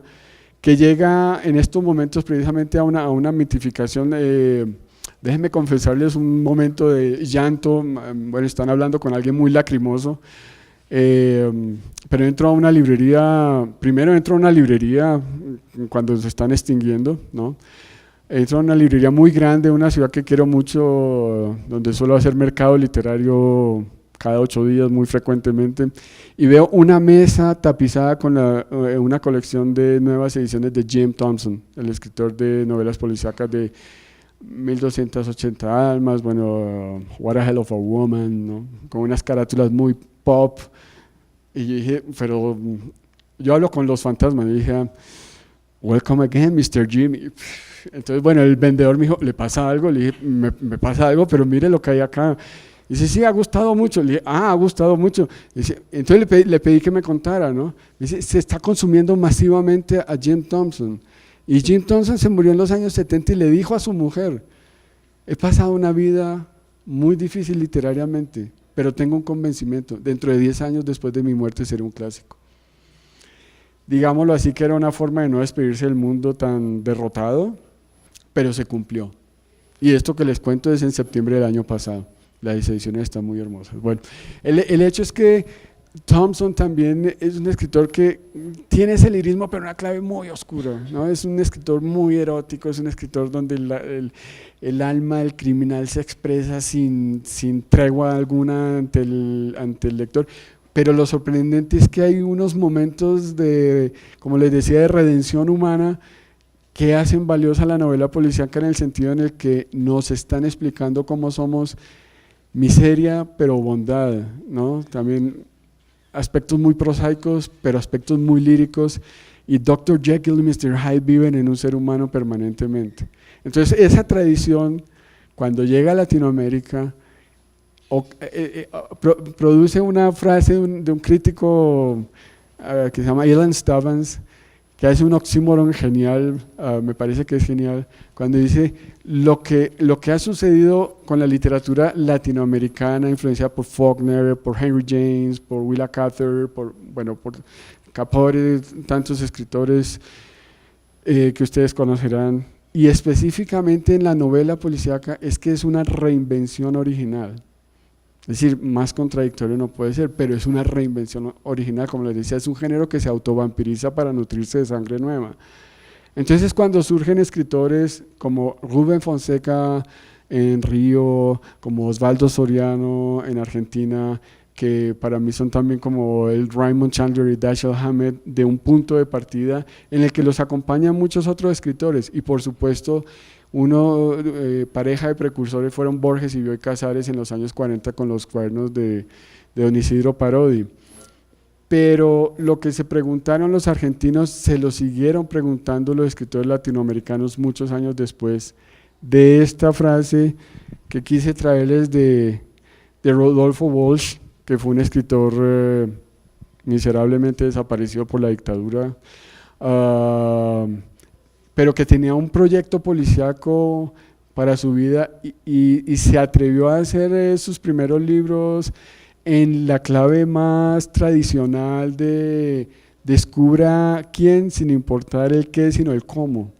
Speaker 3: que llega en estos momentos precisamente a una mitificación. Déjenme confesarles un momento de llanto. Bueno, están hablando con alguien muy lacrimoso, pero entro a una librería, primero entro a una librería cuando se están extinguiendo, ¿no? Entro a una librería muy grande, una ciudad que quiero mucho, donde suelo hacer mercado literario cada 8 días muy frecuentemente, y veo una mesa tapizada con una colección de nuevas ediciones de Jim Thompson, el escritor de novelas policíacas de 1280 almas, bueno, What a Hell of a Woman, ¿no? Con unas carátulas muy pop, y yo dije, pero yo hablo con los fantasmas, y dije, welcome again, Mr. Jimmy. Entonces, bueno, el vendedor me dijo, ¿le pasa algo? Le dije, me pasa algo, pero mire lo que hay acá. Dice, sí, ha gustado mucho. Le dije, ha gustado mucho. Dice, entonces le pedí que me contara, ¿no? Dice, se está consumiendo masivamente a Jim Thompson. Y Jim Thompson se murió en los años 70 y le dijo a su mujer, he pasado una vida muy difícil literariamente, pero tengo un convencimiento, dentro de 10 años después de mi muerte seré un clásico. Digámoslo así, que era una forma de no despedirse del mundo tan derrotado, pero se cumplió. Y esto que les cuento es en septiembre del año pasado. Las ediciones están muy hermosas. Bueno, el hecho es que Thompson también es un escritor que tiene ese lirismo, pero una clave muy oscura, ¿no? Es un escritor muy erótico, es un escritor donde el alma del criminal se expresa sin tregua alguna ante el lector. Pero lo sorprendente es que hay unos momentos de, como les decía, de redención humana que hacen valiosa la novela policíaca, en el sentido en el que nos están explicando cómo somos miseria pero bondad, ¿no? También aspectos muy prosaicos pero aspectos muy líricos, y Dr. Jekyll y Mr. Hyde viven en un ser humano permanentemente. Entonces esa tradición, cuando llega a Latinoamérica, produce una frase de un crítico que se llama Ilan Stubbins, que hace un oxímoron genial, me parece que es genial, cuando dice lo que ha sucedido con la literatura latinoamericana, influenciada por Faulkner, por Henry James, por Willa Cather, por Capote, tantos escritores que ustedes conocerán, y específicamente en la novela policíaca, es que es una reinvención original. Es decir, más contradictorio no puede ser, pero es una reinvención original, como les decía, es un género que se autovampiriza para nutrirse de sangre nueva. Entonces cuando surgen escritores como Rubén Fonseca en Río, como Osvaldo Soriano en Argentina, que para mí son también como el Raymond Chandler y Dashiell Hammett, de un punto de partida en el que los acompañan muchos otros escritores, y por supuesto pareja de precursores fueron Borges y Bioy Casares en los años 40 con los cuadernos de Don Isidro Parodi. Pero lo que se preguntaron los argentinos se lo siguieron preguntando los escritores latinoamericanos muchos años después, de esta frase que quise traerles de Rodolfo Walsh, que fue un escritor miserablemente desaparecido por la dictadura, pero que tenía un proyecto policíaco para su vida, y se atrevió a hacer sus primeros libros en la clave más tradicional de descubra quién sin importar el qué, sino el cómo,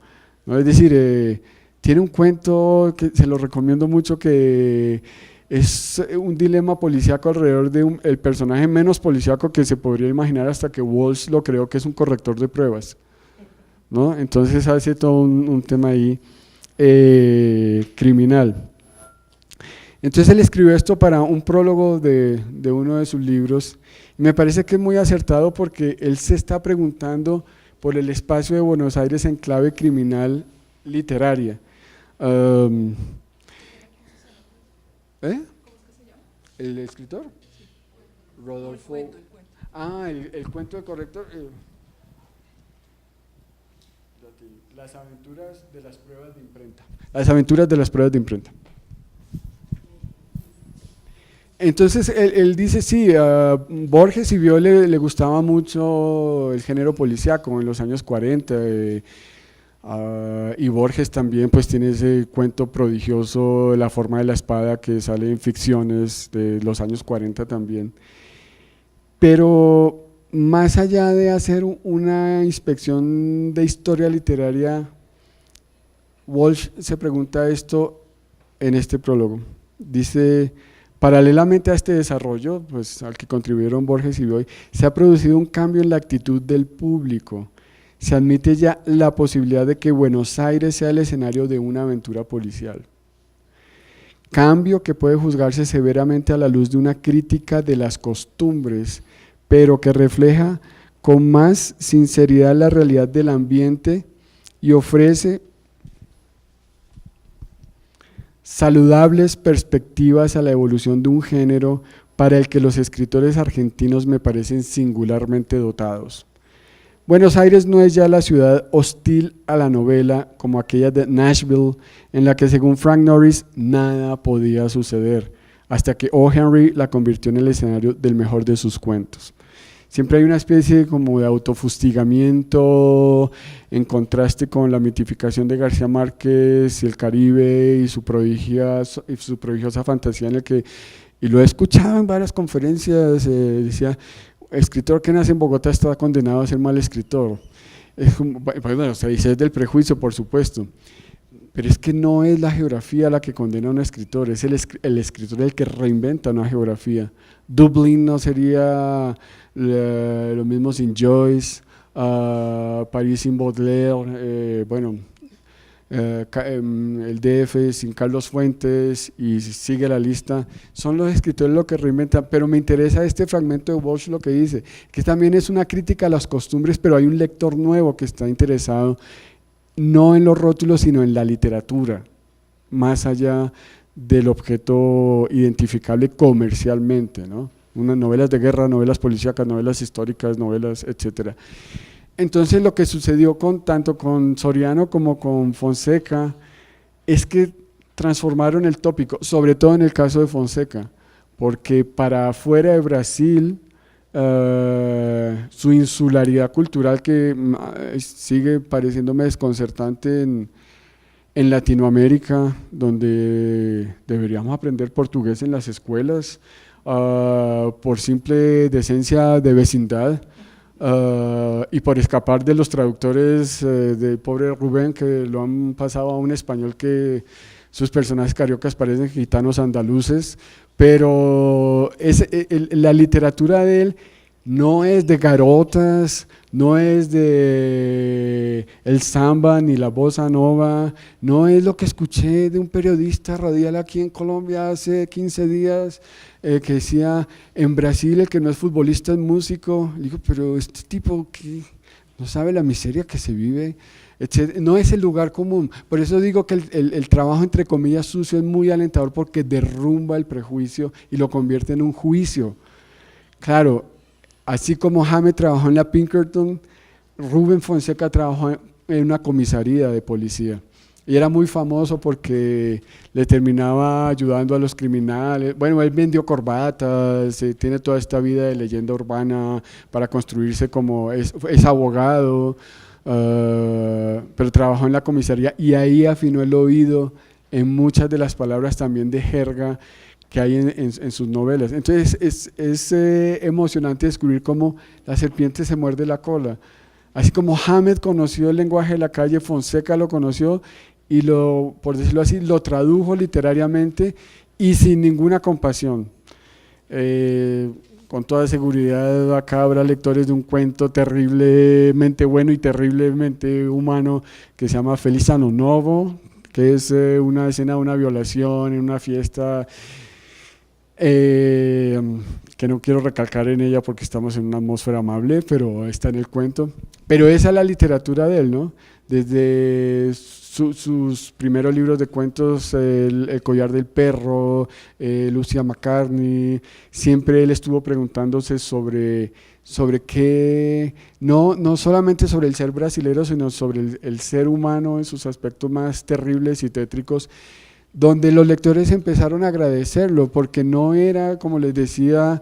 Speaker 3: ¿no? Es decir, tiene un cuento que se lo recomiendo mucho, que es un dilema policíaco alrededor de el personaje menos policíaco que se podría imaginar hasta que Walsh lo creó, que es un corrector de pruebas, ¿no? Entonces hace todo un tema ahí criminal. Entonces él escribió esto para un prólogo de uno de sus libros, y me parece que es muy acertado porque él se está preguntando por el espacio de Buenos Aires en clave criminal literaria. ¿El escritor? Rodolfo. El cuento de corrector. Las aventuras de las pruebas de imprenta. Las aventuras de las pruebas de imprenta. Entonces él dice, sí, Borges y Bioy le gustaba mucho el género policíaco en los años 40, y Borges también pues tiene ese cuento prodigioso, La forma de la espada, que sale en Ficciones de los años 40 también. Pero más allá de hacer una inspección de historia literaria, Walsh se pregunta esto en este prólogo. Dice: paralelamente a este desarrollo, pues, al que contribuyeron Borges y Bioy, se ha producido un cambio en la actitud del público. Se admite ya la posibilidad de que Buenos Aires sea el escenario de una aventura policial. Cambio que puede juzgarse severamente a la luz de una crítica de las costumbres, pero que refleja con más sinceridad la realidad del ambiente y ofrece saludables perspectivas a la evolución de un género para el que los escritores argentinos me parecen singularmente dotados. Buenos Aires no es ya la ciudad hostil a la novela como aquella de Nashville, en la que según Frank Norris nada podía suceder, hasta que O. Henry la convirtió en el escenario del mejor de sus cuentos. Siempre hay una especie como de autofustigamiento en contraste con la mitificación de García Márquez y el Caribe y su prodigiosa fantasía, en el que, y lo he escuchado en varias conferencias, decía: escritor que nace en Bogotá está condenado a ser mal escritor. Es como, bueno, se dice desde el prejuicio, por supuesto. pero es que no es la geografía la que condena a un escritor, es el escritor el que reinventa una geografía. Dublín no sería lo mismo sin Joyce, París sin Baudelaire, el DF sin Carlos Fuentes, y sigue la lista. Son los escritores los que reinventan, pero me interesa este fragmento de Walsh, lo que dice, que también es una crítica a las costumbres, pero hay un lector nuevo que está interesado no en los rótulos, sino en la literatura, más allá del objeto identificable comercialmente, ¿no? Unas novelas de guerra, novelas policíacas, novelas históricas, novelas, etcétera. Entonces lo que sucedió tanto con Soriano como con Fonseca es que transformaron el tópico, sobre todo en el caso de Fonseca, porque para afuera de Brasil, su insularidad cultural, que sigue pareciéndome desconcertante en Latinoamérica, donde deberíamos aprender portugués en las escuelas, por simple decencia de vecindad, y por escapar de los traductores de pobre Rubén, que lo han pasado a un español que sus personajes cariocas parecen gitanos andaluces, pero la literatura de él no es de garotas, no es de el samba ni la bossa nova, no es lo que escuché de un periodista radial aquí en Colombia hace 15 días, que decía, en Brasil el que no es futbolista es músico. Le digo, pero este tipo que no sabe la miseria que se vive, etc. No es el lugar común. Por eso digo que el trabajo entre comillas sucio es muy alentador, porque derrumba el prejuicio y lo convierte en un juicio. Claro, así como Hammett trabajó en la Pinkerton, Rubén Fonseca trabajó en una comisaría de policía. Y era muy famoso porque le terminaba ayudando a los criminales. Bueno, él vendió corbatas, tiene toda esta vida de leyenda urbana para construirse como es abogado, pero trabajó en la comisaría y ahí afinó el oído en muchas de las palabras también de jerga que hay en sus novelas. Entonces es emocionante descubrir cómo la serpiente se muerde la cola. Así como Hammett conoció el lenguaje de la calle, Fonseca lo conoció y por decirlo así, lo tradujo literariamente y sin ninguna compasión. Con toda seguridad acá habrá lectores de un cuento terriblemente bueno y terriblemente humano que se llama Feliz Ano Novo, que es una escena de una violación en una fiesta, que no quiero recalcar en ella porque estamos en una atmósfera amable, pero está en el cuento. Pero esa es la literatura de él, ¿no? Desde sus primeros libros de cuentos, El collar del perro, Lucia McCartney, siempre él estuvo preguntándose sobre qué, no solamente sobre el ser brasilero, sino sobre el ser humano en sus aspectos más terribles y tétricos, donde los lectores empezaron a agradecerlo, porque no era, como les decía,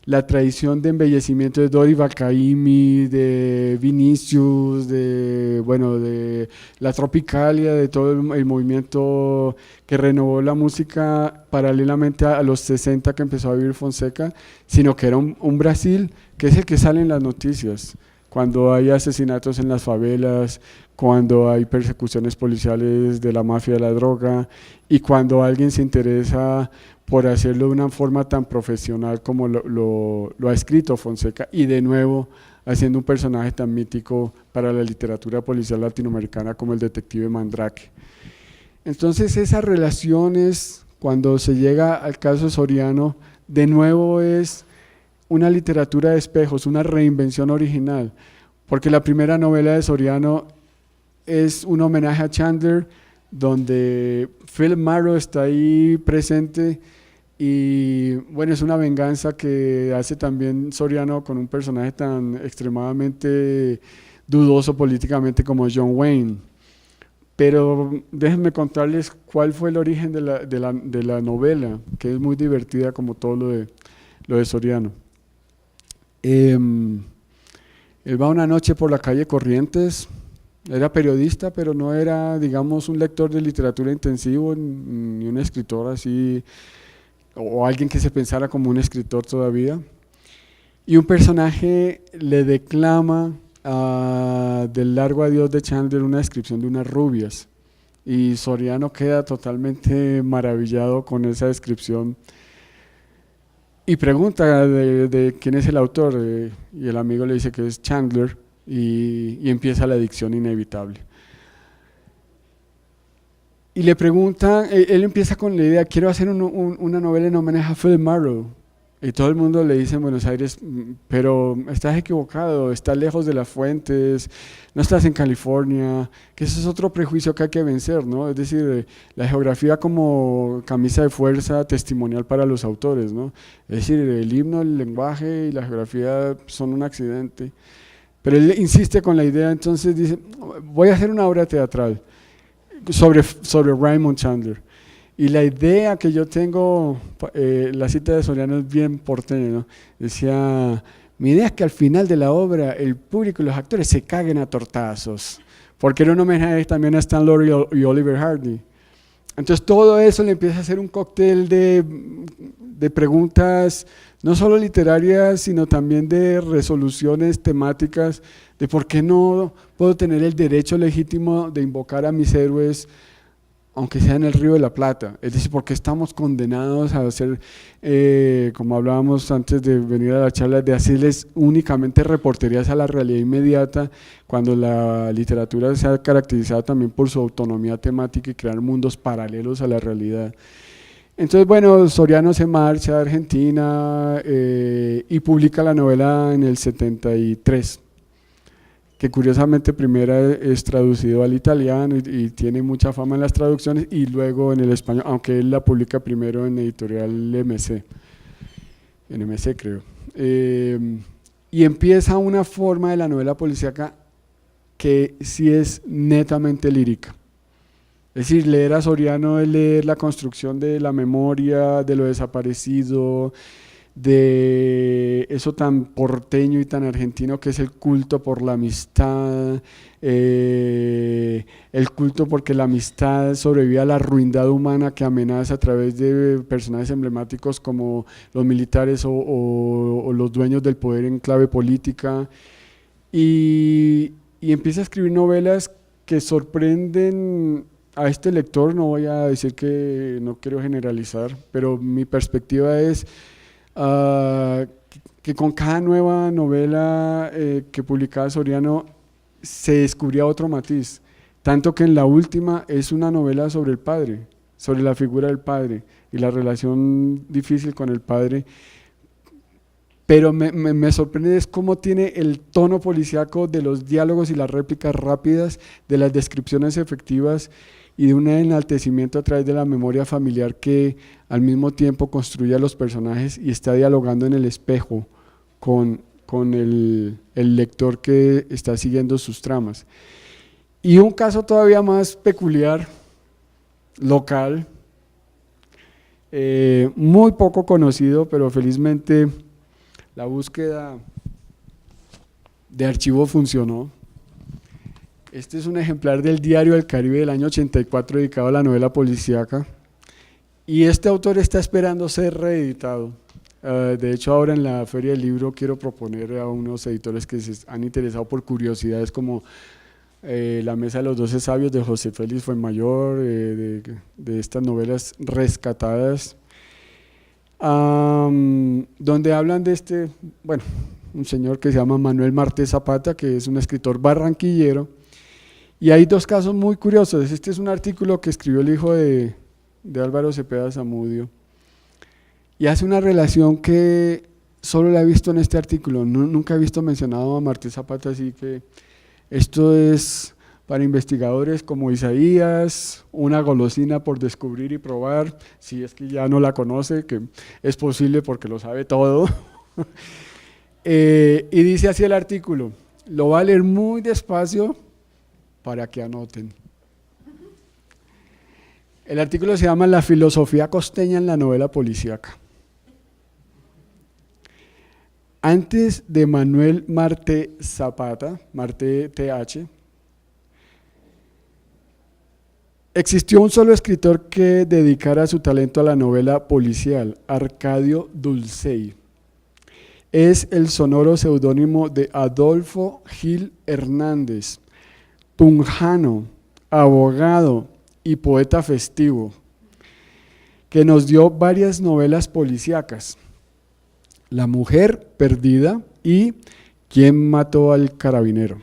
Speaker 3: la tradición de embellecimiento de Dorival Caymmi, de Vinicius, de la Tropicalia, de todo el movimiento que renovó la música paralelamente a los 60 que empezó a vivir Fonseca, sino que era un Brasil que es el que sale en las noticias, cuando hay asesinatos en las favelas, cuando hay persecuciones policiales de la mafia de la droga y cuando alguien se interesa por hacerlo de una forma tan profesional como lo ha escrito Fonseca, y de nuevo haciendo un personaje tan mítico para la literatura policial latinoamericana como el detective Mandrake. Entonces esas relaciones, cuando se llega al caso Soriano, de nuevo es una literatura de espejos, una reinvención original, porque la primera novela de Soriano es un homenaje a Chandler, donde Philip Marlowe está ahí presente, y bueno, es una venganza que hace también Soriano con un personaje tan extremadamente dudoso políticamente como John Wayne. Pero déjenme contarles cuál fue el origen de la novela, que es muy divertida como todo lo de Soriano. Él va una noche por la calle Corrientes. Era periodista, pero no era, digamos, un lector de literatura intensivo, ni un escritor así, o alguien que se pensara como un escritor todavía. Y un personaje le declama del largo adiós de Chandler una descripción de unas rubias, y Soriano queda totalmente maravillado con esa descripción y pregunta de quién es el autor, y el amigo le dice que es Chandler, y empieza la adicción inevitable. Y le pregunta, él empieza con la idea, quiero hacer una novela en homenaje a Philip Marlowe. Y todo el mundo le dice en Buenos Aires, pero estás equivocado, estás lejos de las fuentes, no estás en California, que ese es otro prejuicio que hay que vencer, ¿no? Es decir, la geografía como camisa de fuerza testimonial para los autores, ¿no? Es decir, el himno, el lenguaje y la geografía son un accidente. Pero él insiste con la idea, entonces dice, voy a hacer una obra teatral sobre Raymond Chandler. Y la idea que yo tengo, la cita de Soriano es bien porteña, ¿no? Decía, mi idea es que al final de la obra el público y los actores se caguen a tortazos, porque era un homenaje también a Stan Laurel y Oliver Hardy. Entonces todo eso le empieza a hacer un cóctel de preguntas, no solo literarias, sino también de resoluciones temáticas, de por qué no puedo tener el derecho legítimo de invocar a mis héroes, aunque sea en el Río de la Plata. Es decir, porque estamos condenados a hacer, como hablábamos antes de venir a la charla, de hacerles únicamente reporterías a la realidad inmediata, cuando la literatura se ha caracterizado también por su autonomía temática y crear mundos paralelos a la realidad. Entonces, bueno, Soriano se marcha a Argentina y publica la novela en el 73. Que curiosamente primero es traducido al italiano y tiene mucha fama en las traducciones, y luego en el español, aunque él la publica primero en editorial MC, en MC creo. Y empieza una forma de la novela policíaca que sí es netamente lírica. Es decir, leer a Soriano es leer la construcción de la memoria, de lo desaparecido, de eso tan porteño y tan argentino que es el culto por la amistad, el culto porque la amistad sobrevive a la ruindad humana que amenaza a través de personajes emblemáticos como los militares o los dueños del poder en clave política, y empieza a escribir novelas que sorprenden a este lector. No voy a decir que no quiero generalizar, pero mi perspectiva es que con cada nueva novela que publicaba Soriano se descubría otro matiz, tanto que en la última es una novela sobre el padre, sobre la figura del padre y la relación difícil con el padre, pero me sorprende es cómo tiene el tono policíaco de los diálogos y las réplicas rápidas, de las descripciones efectivas y de un enaltecimiento a través de la memoria familiar que al mismo tiempo construye a los personajes y está dialogando en el espejo con el lector que está siguiendo sus tramas. Y un caso todavía más peculiar, local, muy poco conocido, pero felizmente la búsqueda de archivo funcionó. Este es un ejemplar del Diario del Caribe del año 84 dedicado a la novela policíaca, y este autor está esperando ser reeditado. De hecho, ahora en la Feria del Libro quiero proponer a unos editores que se han interesado por curiosidades como La Mesa de los 12 Sabios de José Félix Fuenmayor, de estas novelas rescatadas, donde hablan de un señor que se llama Manuel Marté Zapata, que es un escritor barranquillero. Y hay dos casos muy curiosos. Este es un artículo que escribió el hijo de Álvaro Cepeda Zamudio, y hace una relación que solo la he visto en este artículo, nunca he visto mencionado a Marté Zapata, así que esto es para investigadores como Isaías, una golosina por descubrir y probar, si es que ya no la conoce, que es posible porque lo sabe todo. Y dice así el artículo, lo va a leer muy despacio para que anoten. El artículo se llama La filosofía costeña en la novela policíaca. Antes de Manuel Marté Zapata, Marté TH, existió un solo escritor que dedicara su talento a la novela policial, Arcadio Dulcey. es el sonoro seudónimo de Adolfo Gil Hernández, tunjano, abogado y poeta festivo, que nos dio varias novelas policíacas: La mujer perdida y ¿Quién mató al carabinero?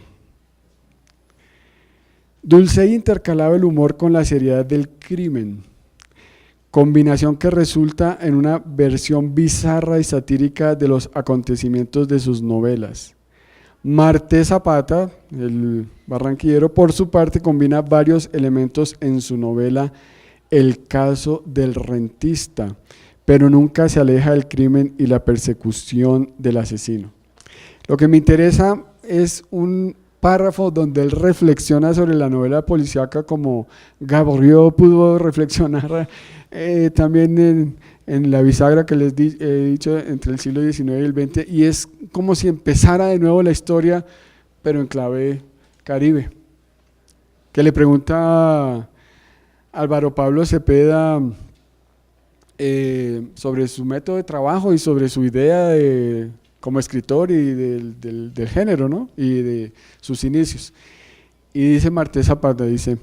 Speaker 3: Dulcey intercalaba el humor con la seriedad del crimen, combinación que resulta en una versión bizarra y satírica de los acontecimientos de sus novelas. Marté Zapata, el barranquillero, por su parte, combina varios elementos en su novela El caso del rentista, pero nunca se aleja del crimen y la persecución del asesino. Lo que me interesa es un párrafo donde él reflexiona sobre la novela policíaca como Gaboriau pudo reflexionar también en la bisagra que les he dicho entre el siglo XIX y el XX, y es como si empezara de nuevo la historia, pero en clave caribe. Que le pregunta a Álvaro Pablo Cepeda sobre su método de trabajo y sobre su idea como escritor y del género, ¿no? Y de sus inicios. Y dice Marté Zapata, dice: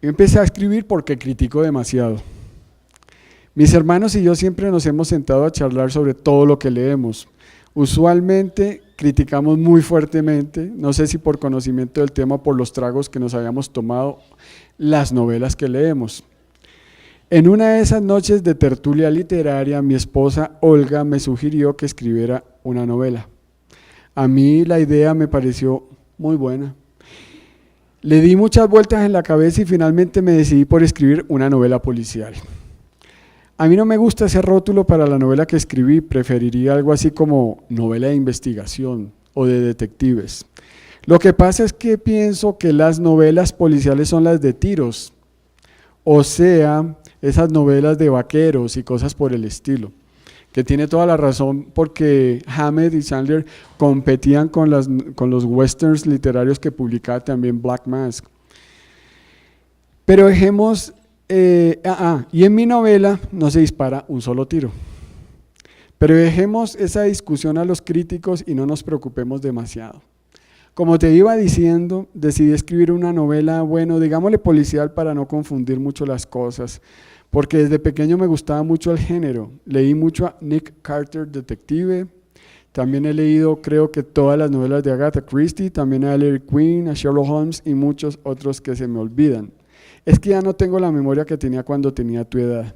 Speaker 3: empecé a escribir porque critico demasiado. Mis hermanos y yo siempre nos hemos sentado a charlar sobre todo lo que leemos. Usualmente criticamos muy fuertemente, no sé si por conocimiento del tema o por los tragos que nos habíamos tomado, las novelas que leemos. En una de esas noches de tertulia literaria, mi esposa Olga me sugirió que escribiera una novela. A mí la idea me pareció muy buena. Le di muchas vueltas en la cabeza y finalmente me decidí por escribir una novela policial. A mí no me gusta ese rótulo para la novela que escribí, preferiría algo así como novela de investigación o de detectives. Lo que pasa es que pienso que las novelas policiales son las de tiros, o sea, esas novelas de vaqueros y cosas por el estilo, que tiene toda la razón porque Hammett y Chandler competían con los westerns literarios que publicaba también Black Mask. Pero dejemos, y en mi novela no se dispara un solo tiro. Pero dejemos esa discusión a los críticos y no nos preocupemos demasiado. Como te iba diciendo, decidí escribir una novela, bueno, digámosle policial para no confundir mucho las cosas, porque desde pequeño me gustaba mucho el género. Leí mucho a Nick Carter, detective. También he leído, creo que todas las novelas de Agatha Christie, también a Larry Quinn, a Sherlock Holmes y muchos otros que se me olvidan. Es que ya no tengo la memoria que tenía cuando tenía tu edad.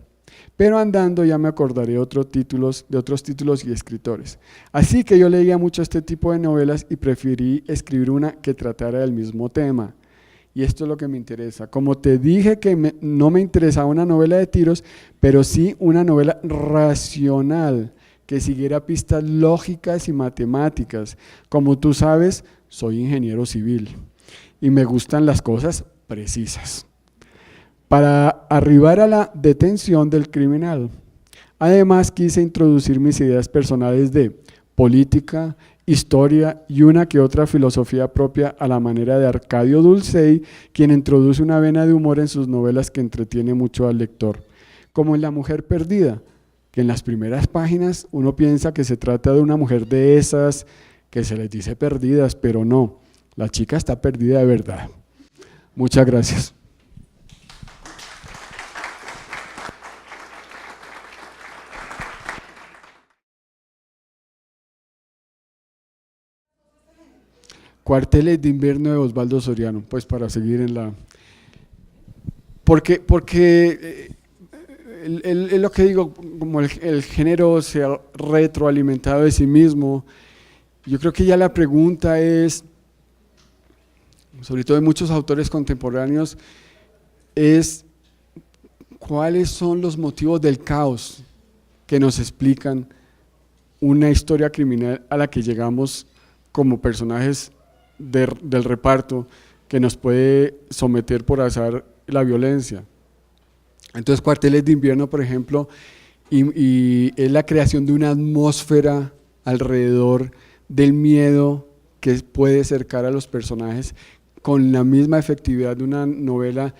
Speaker 3: Pero andando ya me acordaré de otros títulos y escritores. Así que yo leía mucho este tipo de novelas y preferí escribir una que tratara del mismo tema. Y esto es lo que me interesa. Como te dije que no me interesaba una novela de tiros, pero sí una novela racional, que siguiera pistas lógicas y matemáticas. Como tú sabes, soy ingeniero civil y me gustan las cosas precisas, para arribar a la detención del criminal. Además, quise introducir mis ideas personales de política, historia y una que otra filosofía propia a la manera de Arcadio Dulcey, quien introduce una vena de humor en sus novelas que entretiene mucho al lector. Como en La mujer perdida, que en las primeras páginas uno piensa que se trata de una mujer de esas que se les dice perdidas, pero no, la chica está perdida de verdad. Muchas gracias. Cuarteles de invierno de Osvaldo Soriano, pues para seguir en la… Porque es lo que digo, como el género se ha retroalimentado de sí mismo, yo creo que ya la pregunta es, sobre todo de muchos autores contemporáneos, es cuáles son los motivos del caos que nos explican una historia criminal a la que llegamos como personajes del reparto, que nos puede someter por azar la violencia. Entonces, Cuarteles de invierno, por ejemplo, y es la creación de una atmósfera alrededor del miedo que puede cercar a los personajes con la misma efectividad de una novela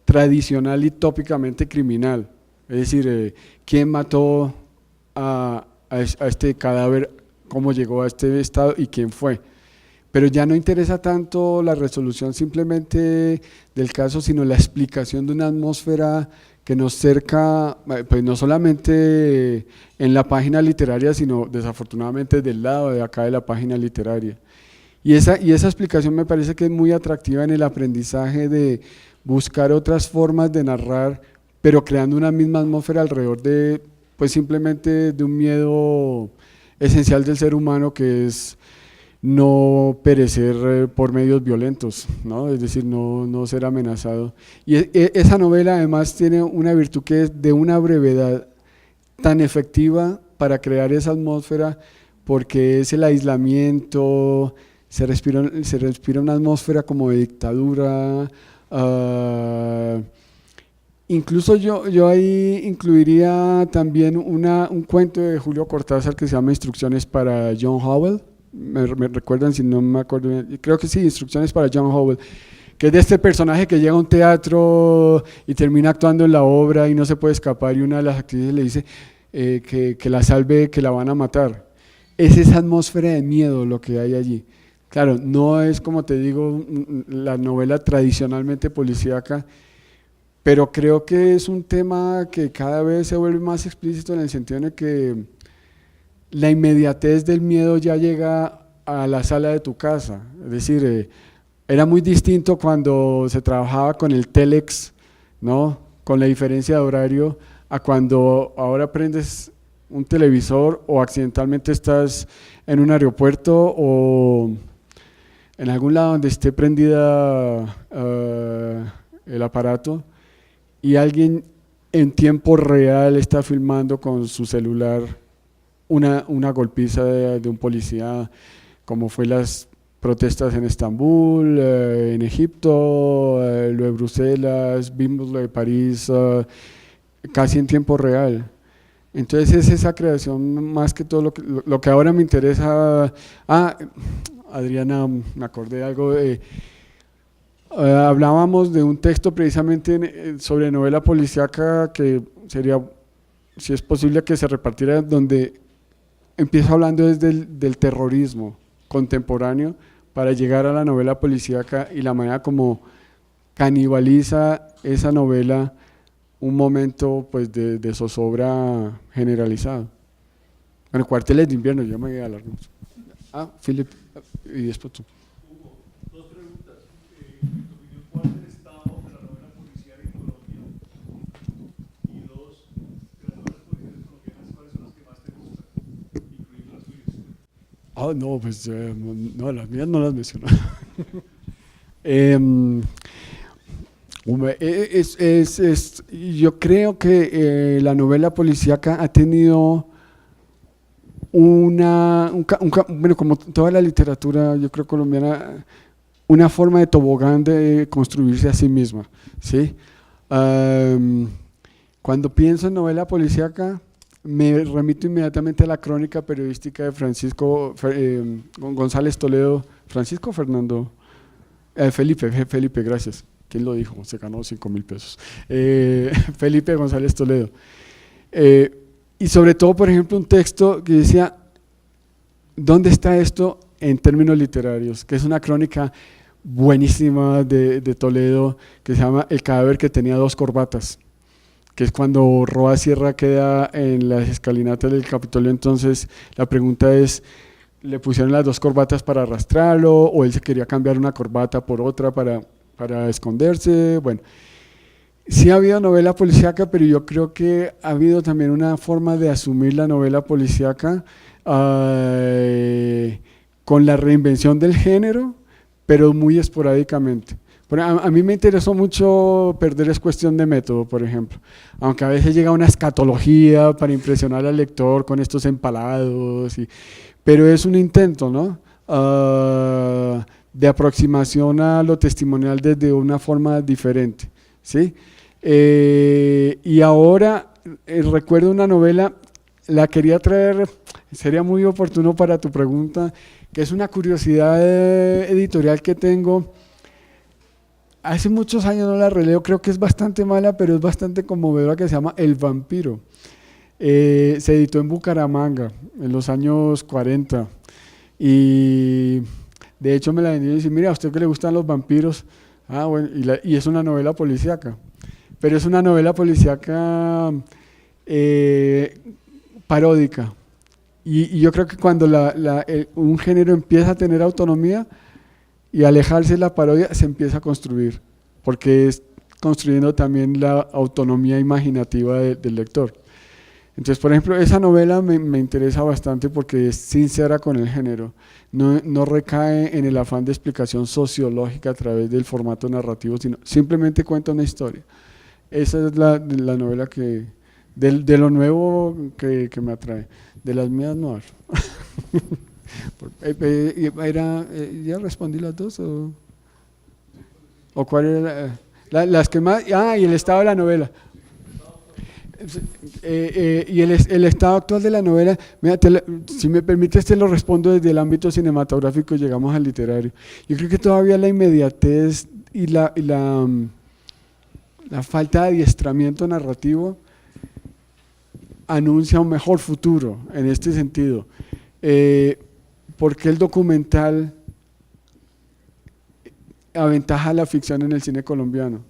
Speaker 3: tradicional y tópicamente criminal. Es decir, ¿quién mató a este cadáver cómo llegó a este estado y quién fue. Pero ya no interesa tanto la resolución simplemente del caso, sino la explicación de una atmósfera que nos cerca, pues no solamente en la página literaria, sino desafortunadamente del lado de acá de la página literaria. Y esa explicación me parece que es muy atractiva en el aprendizaje de buscar otras formas de narrar, pero creando una misma atmósfera alrededor de, pues simplemente de un miedo esencial del ser humano, que es no perecer por medios violentos, ¿no? Es decir, no ser amenazado. Y esa novela además tiene una virtud que es de una brevedad tan efectiva para crear esa atmósfera, porque es el aislamiento, se respira una atmósfera como de dictadura. Incluso yo ahí incluiría también un cuento de Julio Cortázar que se llama Instrucciones para John Howell. Me recuerdan, si no me acuerdo bien, creo que sí, Instrucciones para John Howell, que es de este personaje que llega a un teatro y termina actuando en la obra y no se puede escapar, y una de las actrices le dice que la salve, que la van a matar. Es esa atmósfera de miedo lo que hay allí. Claro, no es, como te digo, la novela tradicionalmente policíaca, pero creo que es un tema que cada vez se vuelve más explícito, en el sentido en el que la inmediatez del miedo ya llega a la sala de tu casa. Es decir, era muy distinto cuando se trabajaba con el telex, ¿no?, con la diferencia de horario, a cuando ahora prendes un televisor o accidentalmente estás en un aeropuerto o en algún lado donde esté prendida el aparato, y alguien en tiempo real está filmando con su celular una golpiza de un policía, como fue las protestas en Estambul, en Egipto, lo de Bruselas, vimos lo de París, casi en tiempo real. Entonces es esa creación más que todo lo que ahora me interesa. Adriana, me acordé de algo, hablábamos de un texto precisamente sobre novela policíaca que sería, si es posible, que se repartiera, donde empiezo hablando desde del terrorismo contemporáneo para llegar a la novela policíaca y la manera como canibaliza esa novela un momento, pues, de zozobra generalizado. Bueno, Cuarteles de invierno, yo me voy a hablar mucho. Philip, y después tú.
Speaker 4: Hugo, dos preguntas. En tu opinión, ¿cuál es el estado de la novela policial en Colombia? Y dos, de las novelas policiales colombianas, ¿cuáles son las que más te gustan, incluyendo las tuyas?
Speaker 3: No, pues no, las mías no las menciono. Yo creo que la novela policíaca ha tenido bueno, como toda la literatura, yo creo, colombiana, una forma de tobogán de construirse a sí misma, ¿sí? Cuando pienso en novela policíaca, me remito inmediatamente a la crónica periodística de Francisco González Toledo. ¿Francisco o Fernando? Felipe, gracias. ¿Quién lo dijo? Se ganó 5,000 pesos. Felipe González Toledo. Y sobre todo, por ejemplo, un texto que decía, ¿dónde está esto en términos literarios? Que es una crónica buenísima de Toledo, que se llama El cadáver que tenía 2 corbatas, que es cuando Roa Sierra queda en las escalinatas del Capitolio. Entonces la pregunta es, ¿le pusieron las 2 corbatas para arrastrarlo, o él se quería cambiar una corbata por otra para esconderse? Bueno, sí ha habido novela policíaca, pero yo creo que ha habido también una forma de asumir la novela policíaca con la reinvención del género, pero muy esporádicamente. A mí me interesó mucho Perder es cuestión de método, por ejemplo, aunque a veces llega una escatología para impresionar al lector con estos empalados, pero es un intento, ¿no?, de aproximación a lo testimonial desde una forma diferente, ¿sí? Y ahora recuerdo una novela, la quería traer, sería muy oportuno para tu pregunta, que es una curiosidad editorial que tengo. Hace muchos años no la releo, creo que es bastante mala, pero es bastante conmovedora, que se llama El vampiro. Se editó en Bucaramanga en los años 40 y de hecho me la vendieron y dice, mira, a usted que le gustan los vampiros, bueno, y es una novela policíaca, pero es una novela policíaca paródica. Y yo creo que cuando un género empieza a tener autonomía y alejarse de la parodia, se empieza a construir, porque es construyendo también la autonomía imaginativa del lector. Entonces, por ejemplo, esa novela me interesa bastante porque es sincera con el género, no recae en el afán de explicación sociológica a través del formato narrativo, sino simplemente cuenta una historia. Esa es la novela de lo nuevo que me atrae. De las mías no hay. ¿Ya respondí las dos? ¿O cuál era las que más? Y el estado de la novela. Y el estado actual de la novela, mira, si me permites te lo respondo desde el ámbito cinematográfico y llegamos al literario. Yo creo que todavía la inmediatez y la falta de adiestramiento narrativo anuncia un mejor futuro en este sentido. ¿Por qué el documental aventaja la ficción en el cine colombiano?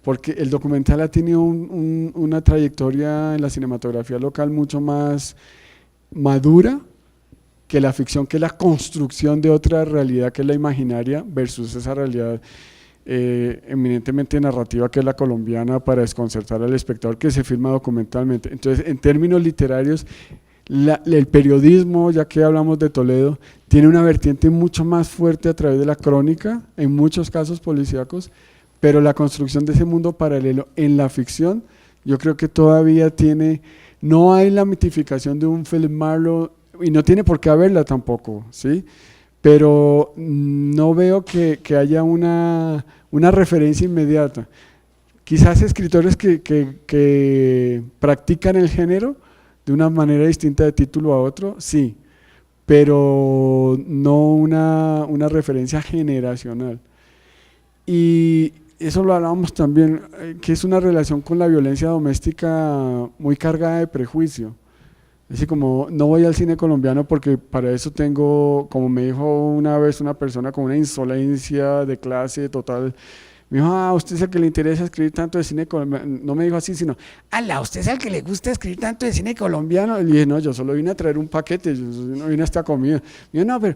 Speaker 3: Porque el documental ha tenido una trayectoria en la cinematografía local mucho más madura que la ficción, que es la construcción de otra realidad que es la imaginaria versus esa realidad eminentemente narrativa que es la colombiana para desconcertar al espectador, que se filma documentalmente. Entonces, en términos literarios, el periodismo, ya que hablamos de Toledo, tiene una vertiente mucho más fuerte a través de la crónica, en muchos casos policíacos, pero la construcción de ese mundo paralelo en la ficción, yo creo que todavía no hay la mitificación de un Philip Marlowe, y no tiene por qué haberla tampoco, ¿sí? Pero no veo que haya una referencia inmediata. Quizás escritores que practican el género de una manera distinta de título a otro, sí, pero no una referencia generacional. Y eso lo hablábamos también, que es una relación con la violencia doméstica muy cargada de prejuicio. Así como no voy al cine colombiano porque para eso tengo, como me dijo una vez una persona con una insolencia de clase total, me dijo, usted es el que le interesa escribir tanto de cine colombiano, no me dijo así, sino, usted es el que le gusta escribir tanto de cine colombiano, y le dije, no, yo solo vine a traer un paquete, yo no vine a esta comida. Y yo, no, pero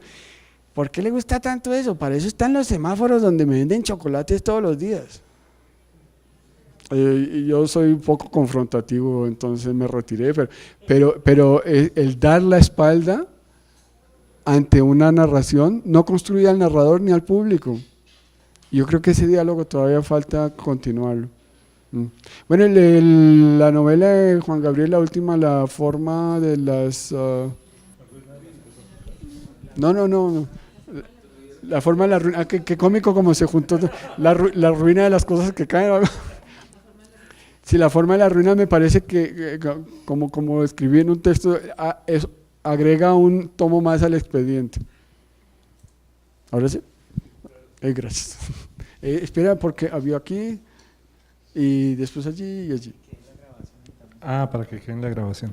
Speaker 3: ¿por qué le gusta tanto eso? Para eso están los semáforos donde me venden chocolates todos los días. Y yo soy un poco confrontativo, entonces me retiré, pero el dar la espalda ante una narración no construye al narrador ni al público. Yo creo que ese diálogo todavía falta continuarlo. Bueno, la novela de Juan Gabriel, la última, la forma de las... No. La forma de la ruina, qué cómico como se juntó la ruina de las cosas que caen. Si la forma de la ruina me parece que como escribí en un texto, eso agrega un tomo más al expediente. ¿Ahora sí? Gracias. Espera, porque había aquí y después allí y allí.
Speaker 5: Para que quede en la grabación.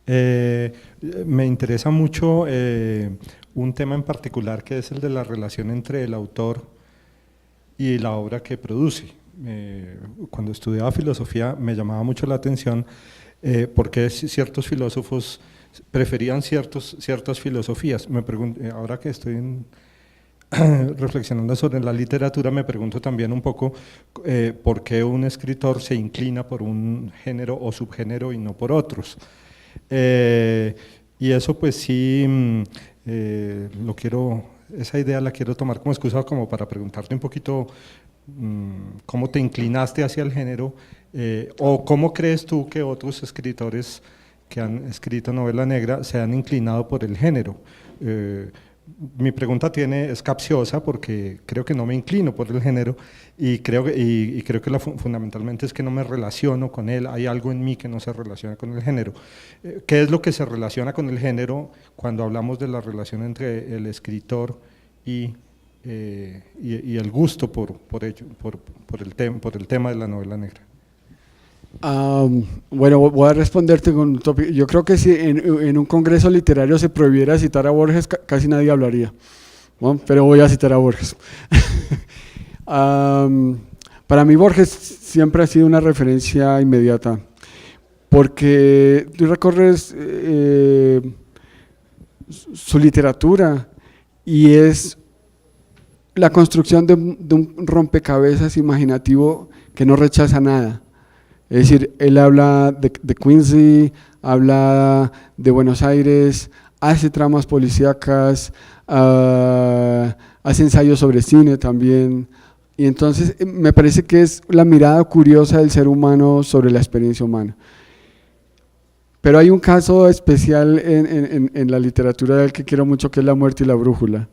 Speaker 5: Me interesa mucho un tema en particular que es el de la relación entre el autor y la obra que produce. Cuando estudiaba filosofía me llamaba mucho la atención porque ciertos filósofos preferían ciertas filosofías. Ahora que estoy reflexionando sobre la literatura, me pregunto también un poco por qué un escritor se inclina por un género o subgénero y no por otros. Y eso pues sí, esa idea la quiero tomar como excusa como para preguntarte un poquito cómo te inclinaste hacia el género o cómo crees tú que otros escritores que han escrito novela negra se han inclinado por el género. Mi pregunta es capciosa porque creo que no me inclino por el género y creo que fundamentalmente es que no me relaciono con él, hay algo en mí que no se relaciona con el género. ¿Qué es lo que se relaciona con el género cuando hablamos de la relación entre el escritor y el gusto por el tema de la novela negra?
Speaker 3: Bueno, voy a responderte con un tópico. Yo creo que si en un congreso literario se prohibiera citar a Borges, casi nadie hablaría, ¿no? Pero voy a citar a Borges. Para mí Borges siempre ha sido una referencia inmediata, porque tú recorres su literatura y es la construcción de un rompecabezas imaginativo que no rechaza nada. Es decir, él habla de Quincy, habla de Buenos Aires, hace tramas policíacas, hace ensayos sobre cine también. Y entonces me parece que es la mirada curiosa del ser humano sobre la experiencia humana. Pero hay un caso especial en la literatura del que quiero mucho, que es La muerte y la brújula,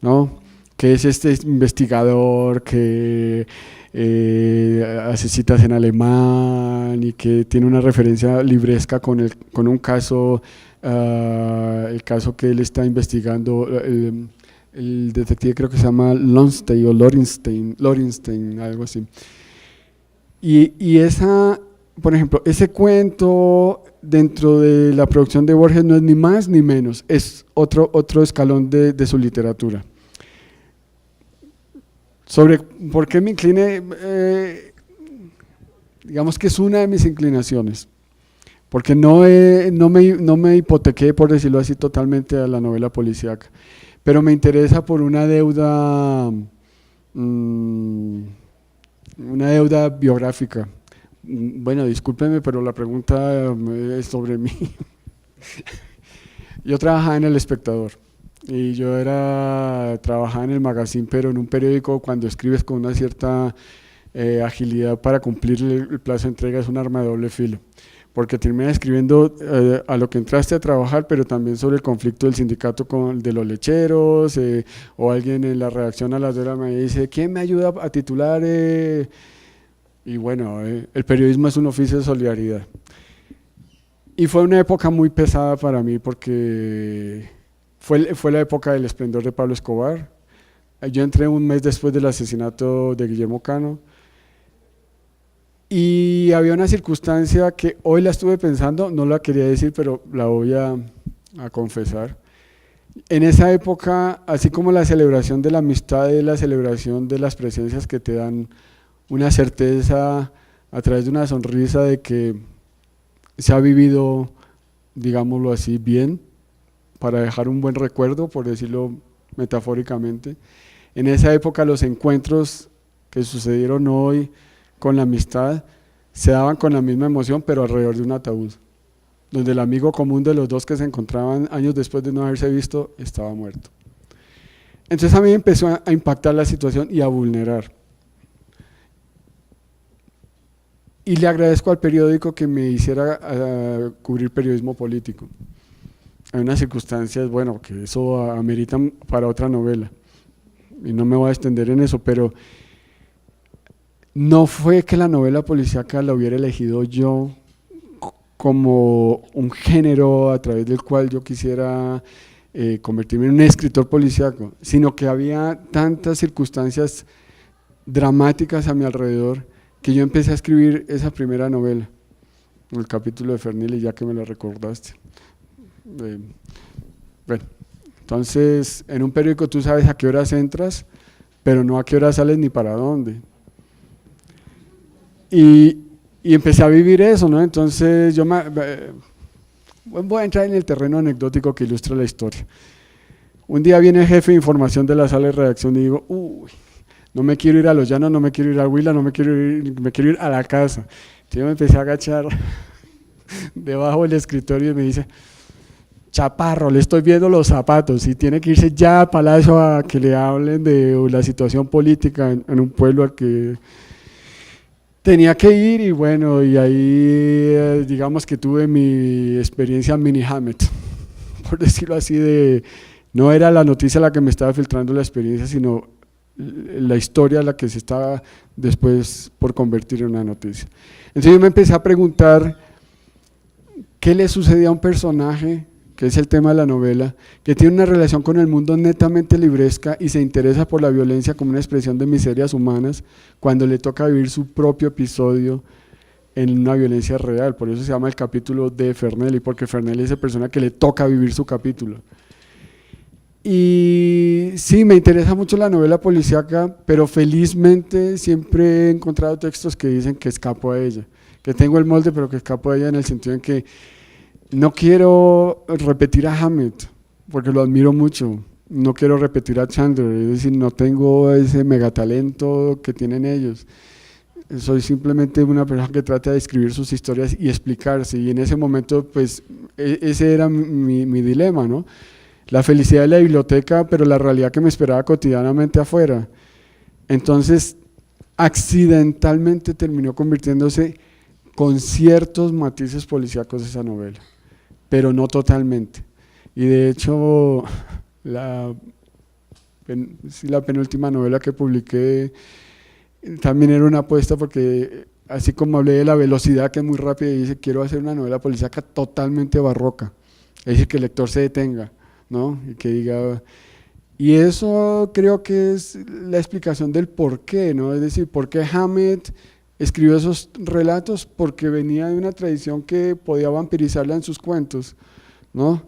Speaker 3: ¿no? Que es este investigador que hace citas en alemán y que tiene una referencia libresca con un caso, el caso que él está investigando, el detective creo que se llama Lonstein o Lorenstein, algo así. Y esa, por ejemplo, ese cuento dentro de la producción de Borges no es ni más ni menos, es otro escalón de su literatura. Sobre por qué me incliné, digamos que es una de mis inclinaciones, porque no me hipotequé, por decirlo así, totalmente a la novela policíaca, pero me interesa por una deuda biográfica. Bueno, discúlpenme, pero la pregunta es sobre mí. Yo trabajaba en El Espectador. Y yo trabajaba en el magazine, pero en un periódico cuando escribes con una cierta agilidad para cumplir el plazo de entrega es un arma de doble filo, porque terminas escribiendo a lo que entraste a trabajar, pero también sobre el conflicto del sindicato de los lecheros, o alguien en la redacción a las 2 de la mañana dice, ¿quién me ayuda a titular? Y bueno, el periodismo es un oficio de solidaridad. Y fue una época muy pesada para mí porque fue la época del esplendor de Pablo Escobar. Yo entré un mes después del asesinato de Guillermo Cano y había una circunstancia que hoy la estuve pensando, no la quería decir, pero la voy a confesar. En esa época, así como la celebración de la amistad y la celebración de las presencias que te dan una certeza a través de una sonrisa de que se ha vivido, digámoslo así, bien, para dejar un buen recuerdo, por decirlo metafóricamente. En esa época los encuentros que sucedieron hoy con la amistad se daban con la misma emoción, pero alrededor de un ataúd, donde el amigo común de los dos que se encontraban años después de no haberse visto estaba muerto. Entonces a mí me empezó a impactar la situación y a vulnerar. Y le agradezco al periódico que me hiciera cubrir periodismo político. Hay unas circunstancias, bueno, que eso amerita para otra novela, y no me voy a extender en eso, pero no fue que la novela policíaca la hubiera elegido yo como un género a través del cual yo quisiera convertirme en un escritor policíaco, sino que había tantas circunstancias dramáticas a mi alrededor que yo empecé a escribir esa primera novela, el capítulo de Fernili, ya que me lo recordaste. Bueno, entonces en un periódico tú sabes a qué horas entras, pero no a qué horas sales ni para dónde. Y empecé a vivir eso, ¿no? Entonces yo voy a entrar en el terreno anecdótico que ilustra la historia. Un día viene el jefe de información de la sala de redacción y digo, uy, no me quiero ir a Los Llanos, no me quiero ir a Huila, me quiero ir a la casa. Entonces yo me empecé a agachar debajo del escritorio y me dice, chaparro, le estoy viendo los zapatos y tiene que irse ya a Palacio a que le hablen de la situación política en un pueblo al que tenía que ir. Y bueno, y ahí digamos que tuve mi experiencia mini Hammett, por decirlo así, no era la noticia la que me estaba filtrando la experiencia, sino la historia la que se estaba después por convertir en una noticia. Entonces yo me empecé a preguntar qué le sucedía a un personaje, que es el tema de la novela, que tiene una relación con el mundo netamente libresca y se interesa por la violencia como una expresión de miserias humanas, cuando le toca vivir su propio episodio en una violencia real, por eso se llama el capítulo de Fernelli, porque Fernelli es la persona que le toca vivir su capítulo. Y sí, me interesa mucho la novela policíaca, pero felizmente siempre he encontrado textos que dicen que escapo a ella, que tengo el molde, pero que escapo a ella en el sentido en que no quiero repetir a Hammett, porque lo admiro mucho. No quiero repetir a Chandler, es decir, no tengo ese megatalento que tienen ellos. Soy simplemente una persona que trata de escribir sus historias y explicarse, y en ese momento, pues, ese era mi dilema, ¿no? La felicidad de la biblioteca, pero la realidad que me esperaba cotidianamente afuera. Entonces, accidentalmente terminó convirtiéndose con ciertos matices policíacos esa novela, pero no totalmente. Y de hecho, la penúltima novela que publiqué también era una apuesta, porque así como hablé de la velocidad que es muy rápida, y dice, quiero hacer una novela policíaca totalmente barroca, es decir, que el lector se detenga, ¿no? Y que diga, y eso creo que es la explicación del por qué, ¿no? Es decir, ¿por qué Hammett escribió esos relatos? Porque venía de una tradición que podía vampirizarla en sus cuentos, ¿no?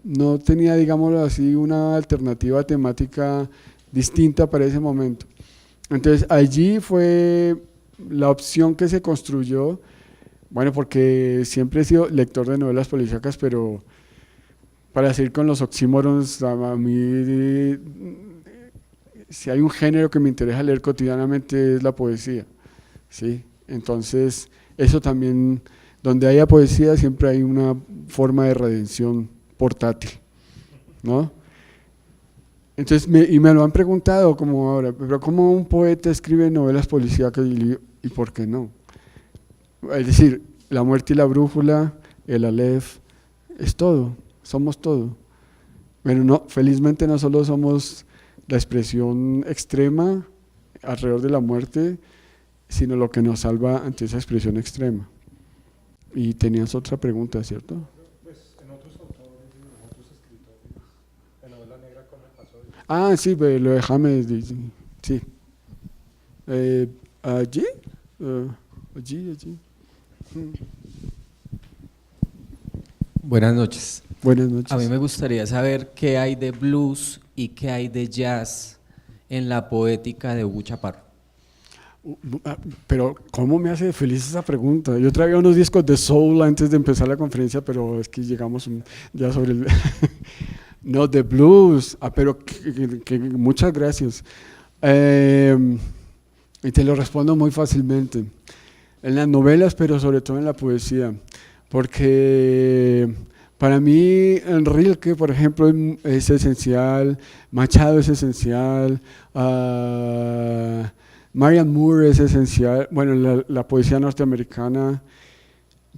Speaker 3: No tenía, digámoslo así, una alternativa temática distinta para ese momento. Entonces allí fue la opción que se construyó, bueno, porque siempre he sido lector de novelas policíacas, pero para seguir con los oxímorons, a mí, si hay un género que me interesa leer cotidianamente es la poesía, ¿sí? Entonces, eso también, donde haya poesía siempre hay una forma de redención portátil, ¿no? Entonces, me lo han preguntado como ahora, pero ¿cómo un poeta escribe novelas policíacas y por qué no? Es decir, La muerte y la brújula, El Aleph, es todo, somos todo. Bueno, no, felizmente no solo somos la expresión extrema alrededor de la muerte, sino lo que nos salva ante esa expresión extrema. Y tenías otra pregunta, ¿cierto?
Speaker 5: Pues en otros autores, en otros escritores, la novela negra, ¿cómo pasó?
Speaker 3: Ah, sí, lo de James, sí. ¿Allí? Allí.
Speaker 6: Buenas noches.
Speaker 3: Buenas noches.
Speaker 6: A mí me gustaría saber qué hay de blues y qué hay de jazz en la poética de Hugo Chaparro.
Speaker 3: Pero ¿cómo me hace feliz esa pregunta? Yo traía unos discos de soul antes de empezar la conferencia, pero es que llegamos ya sobre el… No, de blues, pero muchas gracias. Y te lo respondo muy fácilmente. En las novelas, pero sobre todo en la poesía, porque para mí Rilke, por ejemplo, es esencial, Machado es esencial, Marianne Moore es esencial, bueno, la poesía norteamericana,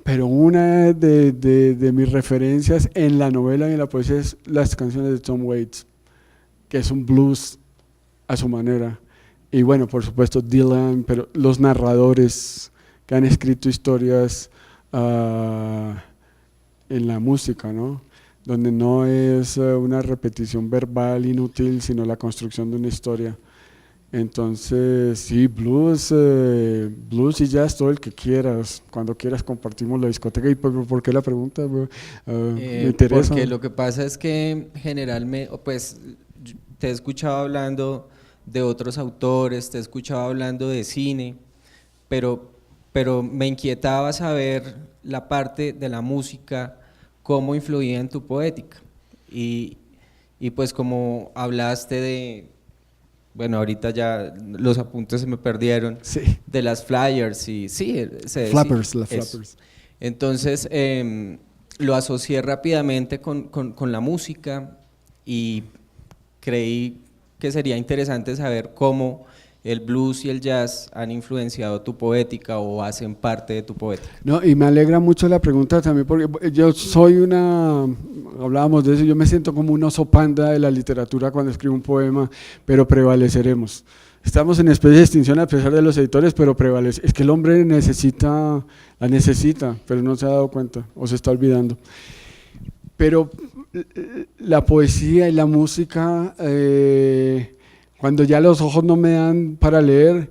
Speaker 3: pero una de mis referencias en la novela y en la poesía es las canciones de Tom Waits, que es un blues a su manera. Y bueno, por supuesto Dylan, pero los narradores que han escrito historias en la música, ¿no? Donde no es una repetición verbal inútil, sino la construcción de una historia. Entonces, sí, blues y jazz, todo el que quieras. Cuando quieras compartimos la discoteca. ¿Y por qué la pregunta? Me interesa.
Speaker 6: Porque lo que pasa es que generalmente, pues, te he escuchado hablando de otros autores, te he escuchado hablando de cine, pero me inquietaba saber la parte de la música, cómo influía en tu poética. Y pues como hablaste de… Bueno, ahorita ya los apuntes se me perdieron,
Speaker 3: sí,
Speaker 6: de las flyers y sí,
Speaker 3: flappers,
Speaker 6: las flappers. Entonces lo asocié rápidamente con la música y creí que sería interesante saber cómo el blues y el jazz han influenciado tu poética o hacen parte de tu poética.
Speaker 3: No, y me alegra mucho la pregunta también, porque yo soy hablábamos de eso, yo me siento como un oso panda de la literatura cuando escribo un poema, pero prevaleceremos. Estamos en especie de extinción a pesar de los editores, pero prevalece. Es que el hombre la necesita, pero no se ha dado cuenta o se está olvidando. Pero la poesía y la música… cuando ya los ojos no me dan para leer,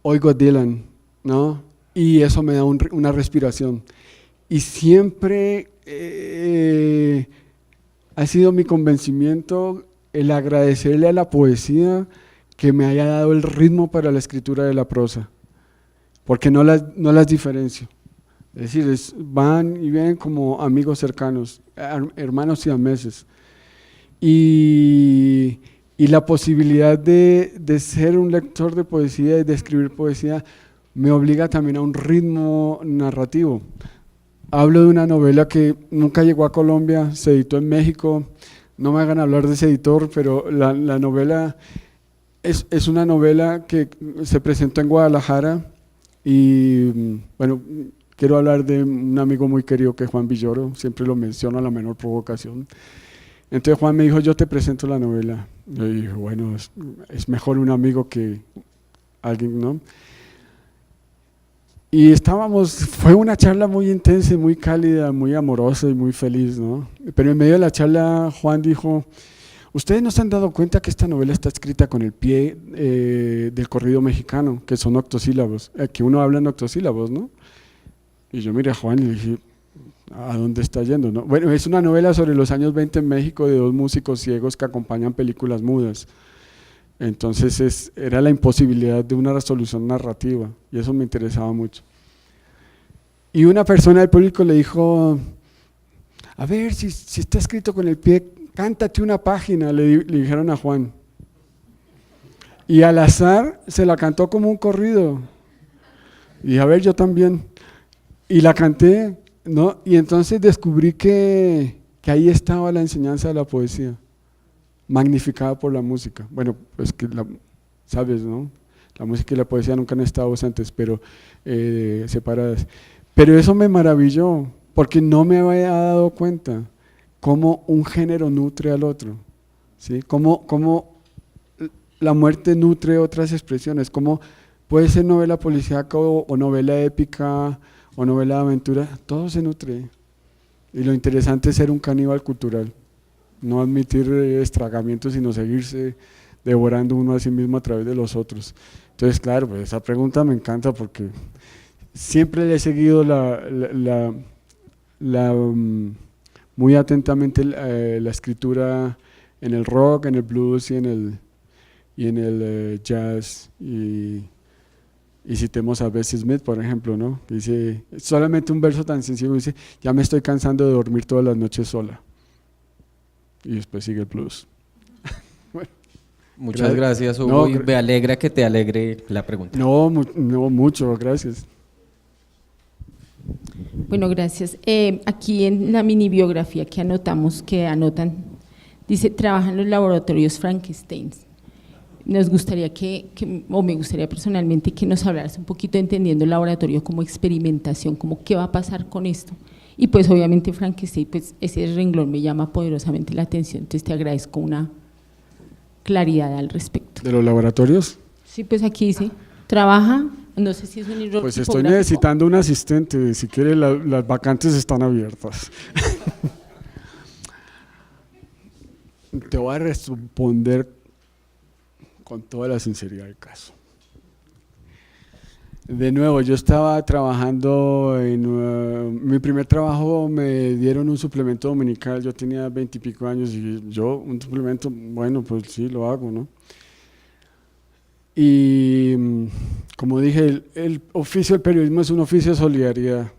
Speaker 3: oigo a Dylan ¿no? Y eso me da una respiración. Y siempre ha sido mi convencimiento el agradecerle a la poesía que me haya dado el ritmo para la escritura de la prosa, porque no las diferencio. Es decir, van y vienen como amigos cercanos, hermanos siameses. Y la posibilidad de ser un lector de poesía y de escribir poesía me obliga también a un ritmo narrativo. Hablo de una novela que nunca llegó a Colombia, se editó en México. No me hagan hablar de ese editor, pero la novela es una novela que se presentó en Guadalajara y bueno, quiero hablar de un amigo muy querido que es Juan Villoro, siempre lo menciono a la menor provocación. Entonces Juan me dijo, yo te presento la novela. Yo dije, bueno, es mejor un amigo que alguien, ¿no? Y fue una charla muy intensa y muy cálida, muy amorosa y muy feliz, ¿no? Pero en medio de la charla Juan dijo, ustedes no se han dado cuenta que esta novela está escrita con el pie del corrido mexicano, que son octosílabos, que uno habla en octosílabos, ¿no? Y yo miré a Juan y le dije, ¿a dónde está yendo, no? Bueno, es una novela sobre los años 20 en México de dos músicos ciegos que acompañan películas mudas. Entonces era la imposibilidad de una resolución narrativa y eso me interesaba mucho. Y una persona del público le dijo, a ver, si está escrito con el pie, cántate una página, le dijeron a Juan. Y al azar se la cantó como un corrido. Y dije, a ver, yo también. Y la canté, ¿no? Y entonces descubrí que ahí estaba la enseñanza de la poesía, magnificada por la música. Bueno, pues que sabes, ¿no? La música y la poesía nunca han estado ausentes, pero separadas. Pero eso me maravilló, porque no me había dado cuenta cómo un género nutre al otro, ¿sí? Cómo la muerte nutre otras expresiones, cómo puede ser novela policíaca o novela épica o novela de aventura, todo se nutre. Y lo interesante es ser un caníbal cultural, no admitir estragamientos, sino seguirse devorando uno a sí mismo a través de los otros. Entonces, claro, pues esa pregunta me encanta porque siempre le he seguido muy atentamente la escritura en el rock, en el blues y en el jazz. Y citemos a Bessie Smith, por ejemplo, ¿no? Dice, solamente un verso tan sencillo, dice, ya me estoy cansando de dormir todas las noches sola. Y después sigue el blues. Bueno,
Speaker 6: Muchas gracias, Hugo, y me alegra que te alegre la pregunta.
Speaker 3: No, mucho, gracias.
Speaker 7: Bueno, gracias. Aquí en la mini biografía que anotan, dice, trabaja en los laboratorios Frankenstein. Nos gustaría o me gustaría personalmente que nos hablaras un poquito entendiendo el laboratorio como experimentación, como qué va a pasar con esto. Y pues obviamente Frankenstein, pues ese renglón me llama poderosamente la atención, entonces te agradezco una claridad al respecto.
Speaker 3: ¿De los laboratorios?
Speaker 7: Sí, pues aquí dice, trabaja, no sé si es un error
Speaker 3: pues estoy
Speaker 7: tipográfico.
Speaker 3: necesitando un asistente, si quiere las vacantes están abiertas. Te voy a responder con toda la sinceridad del caso. De nuevo, yo estaba trabajando mi primer trabajo, me dieron un suplemento dominical, yo tenía 20 y pico años y yo un suplemento, bueno, pues sí, lo hago, ¿no? Y como dije, el oficio del periodismo es un oficio de solidaridad.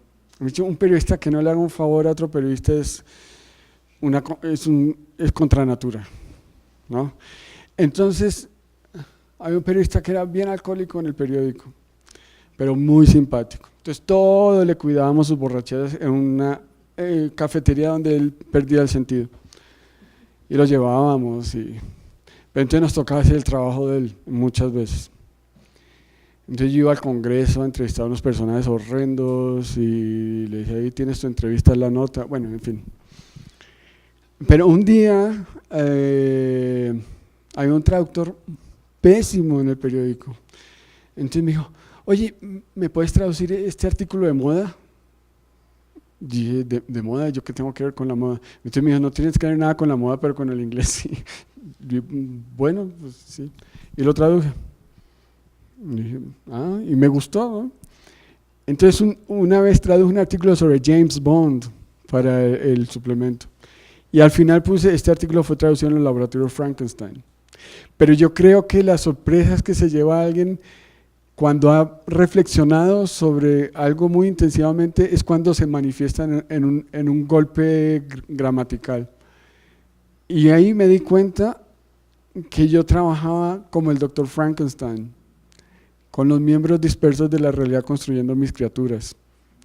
Speaker 3: Un periodista que no le haga un favor a otro periodista es contra natura, ¿no? Entonces, había un periodista que era bien alcohólico en el periódico, pero muy simpático. Entonces, todo le cuidábamos sus borracheras en una cafetería donde él perdía el sentido. Y lo llevábamos, pero entonces nos tocaba hacer el trabajo de él muchas veces. Entonces yo iba al Congreso a entrevistar a unos personajes horrendos y le dije, ahí tienes tu entrevista, en la nota, bueno, en fin. Pero un día había un traductor pésimo en el periódico. Entonces me dijo, oye, ¿me puedes traducir este artículo de moda? Y dije, ¿de moda? ¿Yo qué tengo que ver con la moda? Entonces me dijo, no tienes que ver nada con la moda, pero con el inglés sí. Y, bueno, pues sí. Y lo traduje. Y dije, y me gustó, ¿no? Entonces una vez traduje un artículo sobre James Bond para el suplemento. Y al final puse, este artículo fue traducido en el laboratorio Frankenstein. Pero yo creo que las sorpresas que se lleva alguien cuando ha reflexionado sobre algo muy intensivamente es cuando se manifiesta en un golpe gramatical. Y ahí me di cuenta que yo trabajaba como el Dr. Frankenstein, con los miembros dispersos de la realidad construyendo mis criaturas,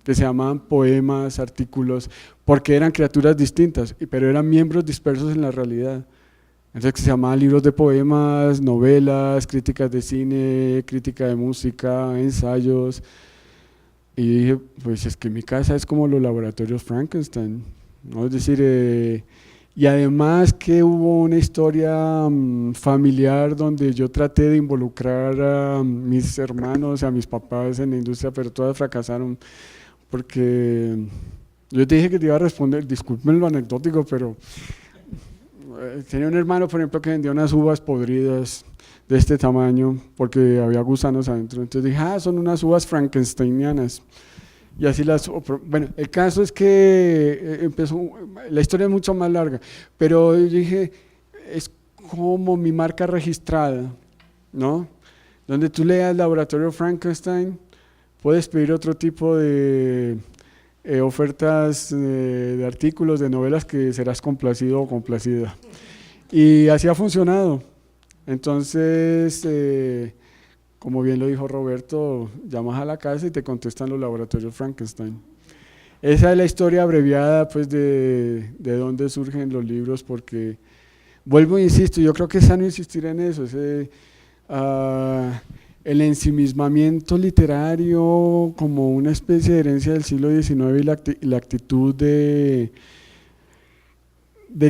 Speaker 3: que se llamaban poemas, artículos, porque eran criaturas distintas, pero eran miembros dispersos en la realidad. Entonces que se llamaban libros de poemas, novelas, críticas de cine, crítica de música, ensayos. Y dije, pues es que mi casa es como los laboratorios Frankenstein, ¿no? Es decir, y además que hubo una historia familiar donde yo traté de involucrar a mis hermanos, a mis papás en la industria, pero todas fracasaron, porque yo te dije que te iba a responder, disculpen lo anecdótico, pero tenía un hermano, por ejemplo, que vendía unas uvas podridas de este tamaño porque había gusanos adentro. Entonces dije, son unas uvas frankensteinianas. Y así bueno, el caso es que empezó, la historia es mucho más larga, pero yo dije, es como mi marca registrada, ¿no? Donde tú leas Laboratorio Frankenstein, puedes pedir otro tipo de ofertas de artículos, de novelas que serás complacido o complacida. Y así ha funcionado. Entonces, como bien lo dijo Roberto, llamas a la casa y te contestan los laboratorios Frankenstein. Esa es la historia abreviada pues, de dónde surgen los libros, porque, vuelvo e insisto, yo creo que es sano insistir en eso, el ensimismamiento literario como una especie de herencia del siglo XIX y la actitud de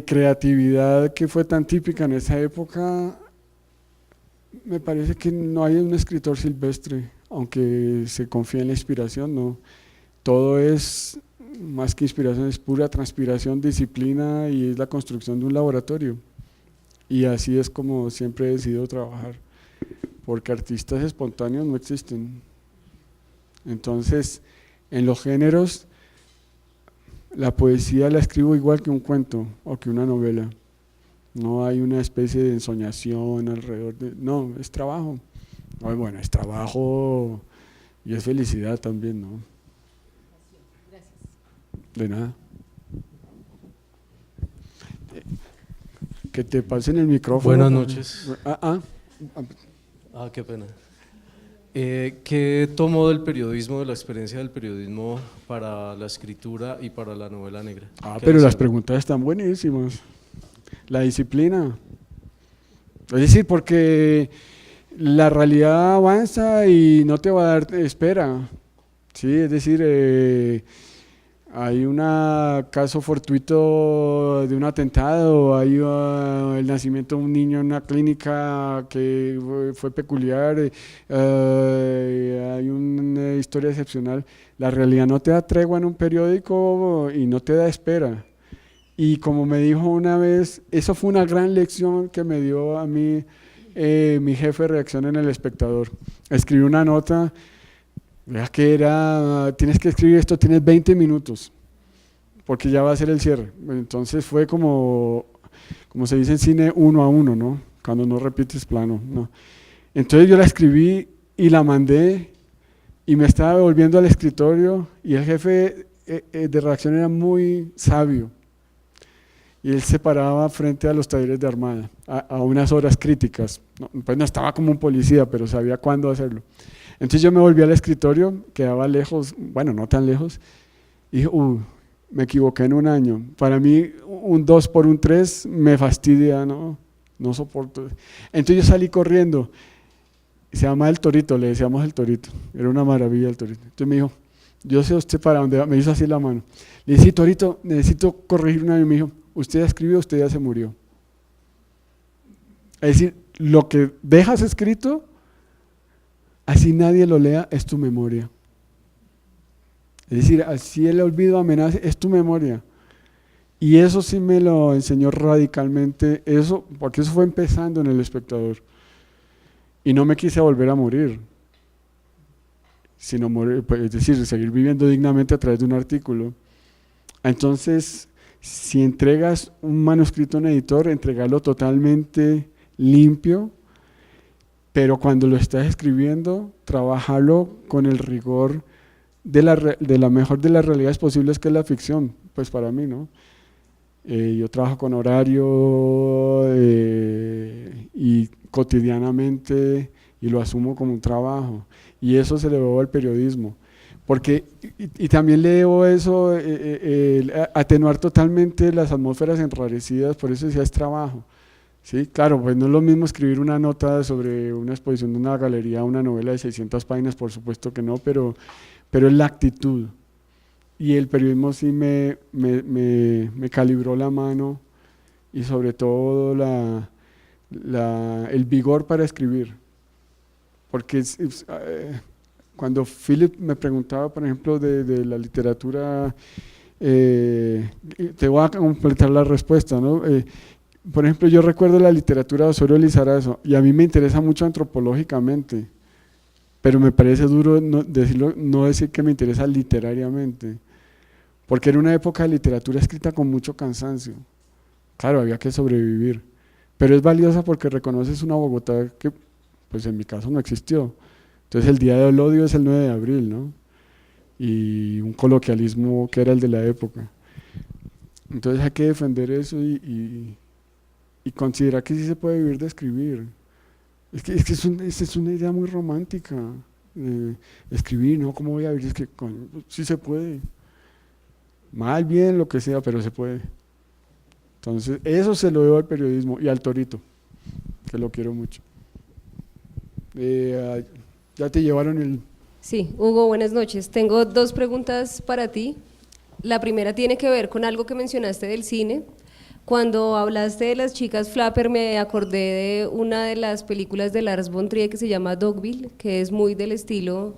Speaker 3: creatividad que fue tan típica en esa época. Me parece que no hay un escritor silvestre, aunque se confía en la inspiración, no. Todo es, más que inspiración, es pura transpiración, disciplina y es la construcción de un laboratorio. Y así es como siempre he decidido trabajar, porque artistas espontáneos no existen. Entonces, en los géneros, la poesía la escribo igual que un cuento o que una novela. No hay una especie de ensoñación alrededor de… No, es trabajo. Bueno, es trabajo y es felicidad también, ¿no?
Speaker 7: Gracias.
Speaker 3: De nada. Que te pasen el micrófono.
Speaker 8: Buenas noches. Qué pena. ¿Qué tomó del periodismo, de la experiencia del periodismo para la escritura y para la novela negra?
Speaker 3: Pero las preguntas están buenísimas. La disciplina. Es decir, porque la realidad avanza y no te va a dar espera. Sí, es decir, hay un caso fortuito de un atentado, hay el nacimiento de un niño en una clínica que fue peculiar, hay una historia excepcional. La realidad no te da tregua en un periódico y no te da espera. Y como me dijo una vez, eso fue una gran lección que me dio a mí mi jefe de redacción en El Espectador. Escribí una nota, vea que era, tienes que escribir esto, tienes 20 minutos, porque ya va a ser el cierre. Entonces fue como se dice en cine, 1 a 1, ¿no? Cuando no repites plano, ¿no? Entonces yo la escribí y la mandé y me estaba volviendo al escritorio y el jefe de redacción era muy sabio. Y él se paraba frente a los talleres de Armada, a unas horas críticas. Pues no estaba como un policía, pero sabía cuándo hacerlo. Entonces yo me volví al escritorio, quedaba lejos, bueno, no tan lejos, y dije, me equivoqué en un año. Para mí, un 2 por un 3 me fastidia, no soporto. Entonces yo salí corriendo, se llama El Torito, le decíamos El Torito, era una maravilla El Torito. Entonces me dijo, yo sé usted para dónde va, me hizo así la mano. Le dije, sí, Torito, necesito corregir una vez. Me dijo, usted ya escribió, usted ya se murió. Es decir, lo que dejas escrito, así nadie lo lea, es tu memoria. Es decir, así el olvido amenaza, es tu memoria. Y eso sí me lo enseñó radicalmente, porque eso fue empezando en El Espectador. Y no me quise volver a morir. sino morir, pues, es decir, seguir viviendo dignamente a través de un artículo. Entonces, si entregas un manuscrito a un editor, entregarlo totalmente limpio, pero cuando lo estás escribiendo, trabajarlo con el rigor de la mejor de las realidades posibles, que es la ficción, pues para mí, ¿no? Yo trabajo con horario y cotidianamente, y lo asumo como un trabajo, y eso se le debo al periodismo, porque, y también le debo eso, atenuar totalmente las atmósferas enrarecidas, por eso decía es trabajo. Sí, claro, pues no es lo mismo escribir una nota sobre una exposición de una galería, una novela de 600 páginas, por supuesto que no, pero es la actitud. Y el periodismo sí me calibró la mano, y sobre todo el vigor para escribir. Porque cuando Philip me preguntaba, por ejemplo, de la literatura, te voy a completar la respuesta, ¿no? Por ejemplo, yo recuerdo la literatura de Osorio Lizarazo, y a mí me interesa mucho antropológicamente, pero me parece duro no decir que me interesa literariamente, porque era una época de literatura escrita con mucho cansancio. Claro, había que sobrevivir, pero es valiosa porque reconoces una Bogotá que, pues en mi caso, no existió. Entonces el Día del Odio es el 9 de abril, ¿no? Y un coloquialismo que era el de la época. Entonces hay que defender eso y considerar que sí se puede vivir de escribir. Es que es una idea muy romántica, escribir, ¿no? ¿Cómo voy a vivir? Es que sí se puede, mal, bien, lo que sea, pero se puede. Entonces eso se lo debo al periodismo y al Torito, que lo quiero mucho. Ya te llevaron el...
Speaker 9: Sí, Hugo, buenas noches. Tengo dos preguntas para ti. La primera tiene que ver con algo que mencionaste del cine. Cuando hablaste de las chicas Flapper, me acordé de una de las películas de Lars von Trier que se llama Dogville, que es muy del estilo,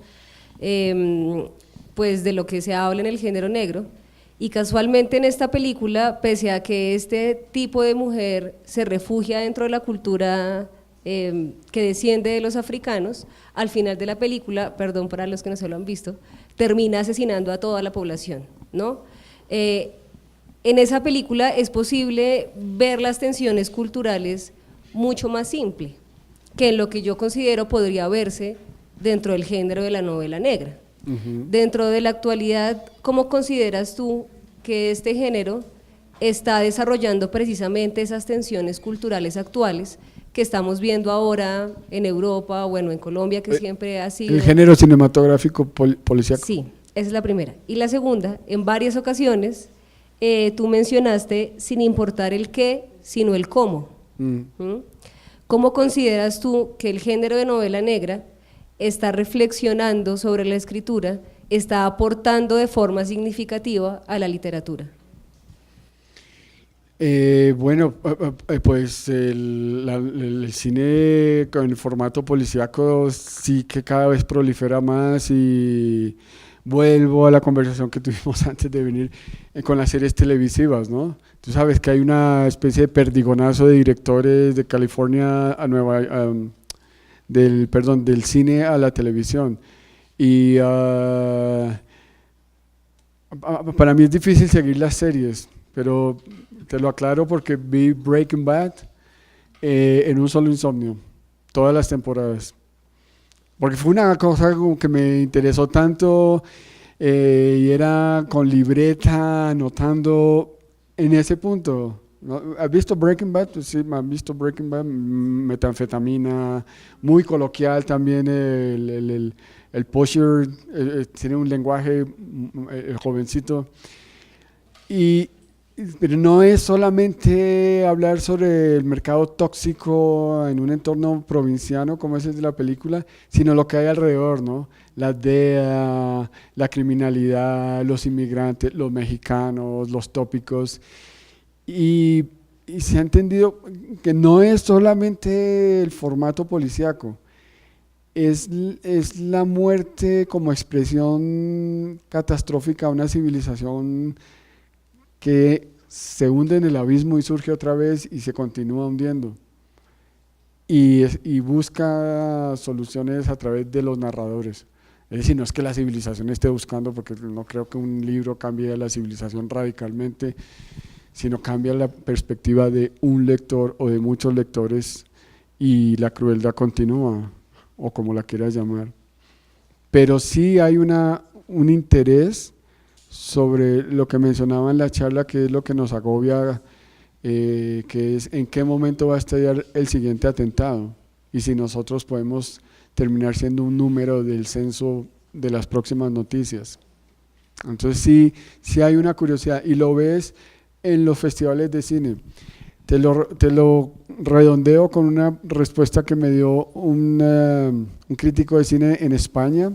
Speaker 9: pues de lo que se habla en el género negro. Y casualmente en esta película, pese a que este tipo de mujer se refugia dentro de la cultura que desciende de los africanos, al final de la película, perdón para los que no se lo han visto, termina asesinando a toda la población, ¿no? En esa película es posible ver las tensiones culturales mucho más simple que en lo que yo considero podría verse dentro del género de la novela negra. Dentro de la actualidad, ¿cómo consideras tú que este género está desarrollando precisamente esas tensiones culturales actuales que estamos viendo ahora en Europa, bueno, en Colombia, que siempre ha sido...
Speaker 3: El género cinematográfico policíaco.
Speaker 9: Sí, esa es la primera. Y la segunda, en varias ocasiones tú mencionaste sin importar el qué, sino el cómo. ¿Cómo consideras tú que el género de novela negra está reflexionando sobre la escritura, está aportando de forma significativa a la literatura?
Speaker 3: Bueno, pues el cine con el formato policíaco sí que cada vez prolifera más, y vuelvo a la conversación que tuvimos antes de venir con las series televisivas, ¿no? Tú sabes que hay una especie de perdigonazo de directores de California a del cine a la televisión, y para mí es difícil seguir las series, pero te lo aclaro porque vi Breaking Bad en un solo insomnio, todas las temporadas, porque fue una cosa como que me interesó tanto, y era con libreta, anotando en ese punto. ¿No? ¿Has visto Breaking Bad? Pues sí, ¿has visto Breaking Bad? Metanfetamina, muy coloquial también, el pusher, tiene un lenguaje, el jovencito, pero no es solamente hablar sobre el mercado tóxico en un entorno provinciano como es el de la película, sino lo que hay alrededor, ¿no? La DEA, la criminalidad, los inmigrantes, los mexicanos, los tópicos, y se ha entendido que no es solamente el formato policíaco, es la muerte como expresión catastrófica de una civilización que se hunde en el abismo y surge otra vez y se continúa hundiendo, y busca soluciones a través de los narradores. Es decir, no es que la civilización esté buscando, porque no creo que un libro cambie la civilización radicalmente, sino cambia la perspectiva de un lector o de muchos lectores y la crueldad continúa, o como la quieras llamar. Pero sí hay un interés sobre lo que mencionaba en la charla, que es lo que nos agobia, que es en qué momento va a estallar el siguiente atentado y si nosotros podemos terminar siendo un número del censo de las próximas noticias. Entonces sí hay una curiosidad y lo ves en los festivales de cine. Te lo redondeo con una respuesta que me dio un crítico de cine en España,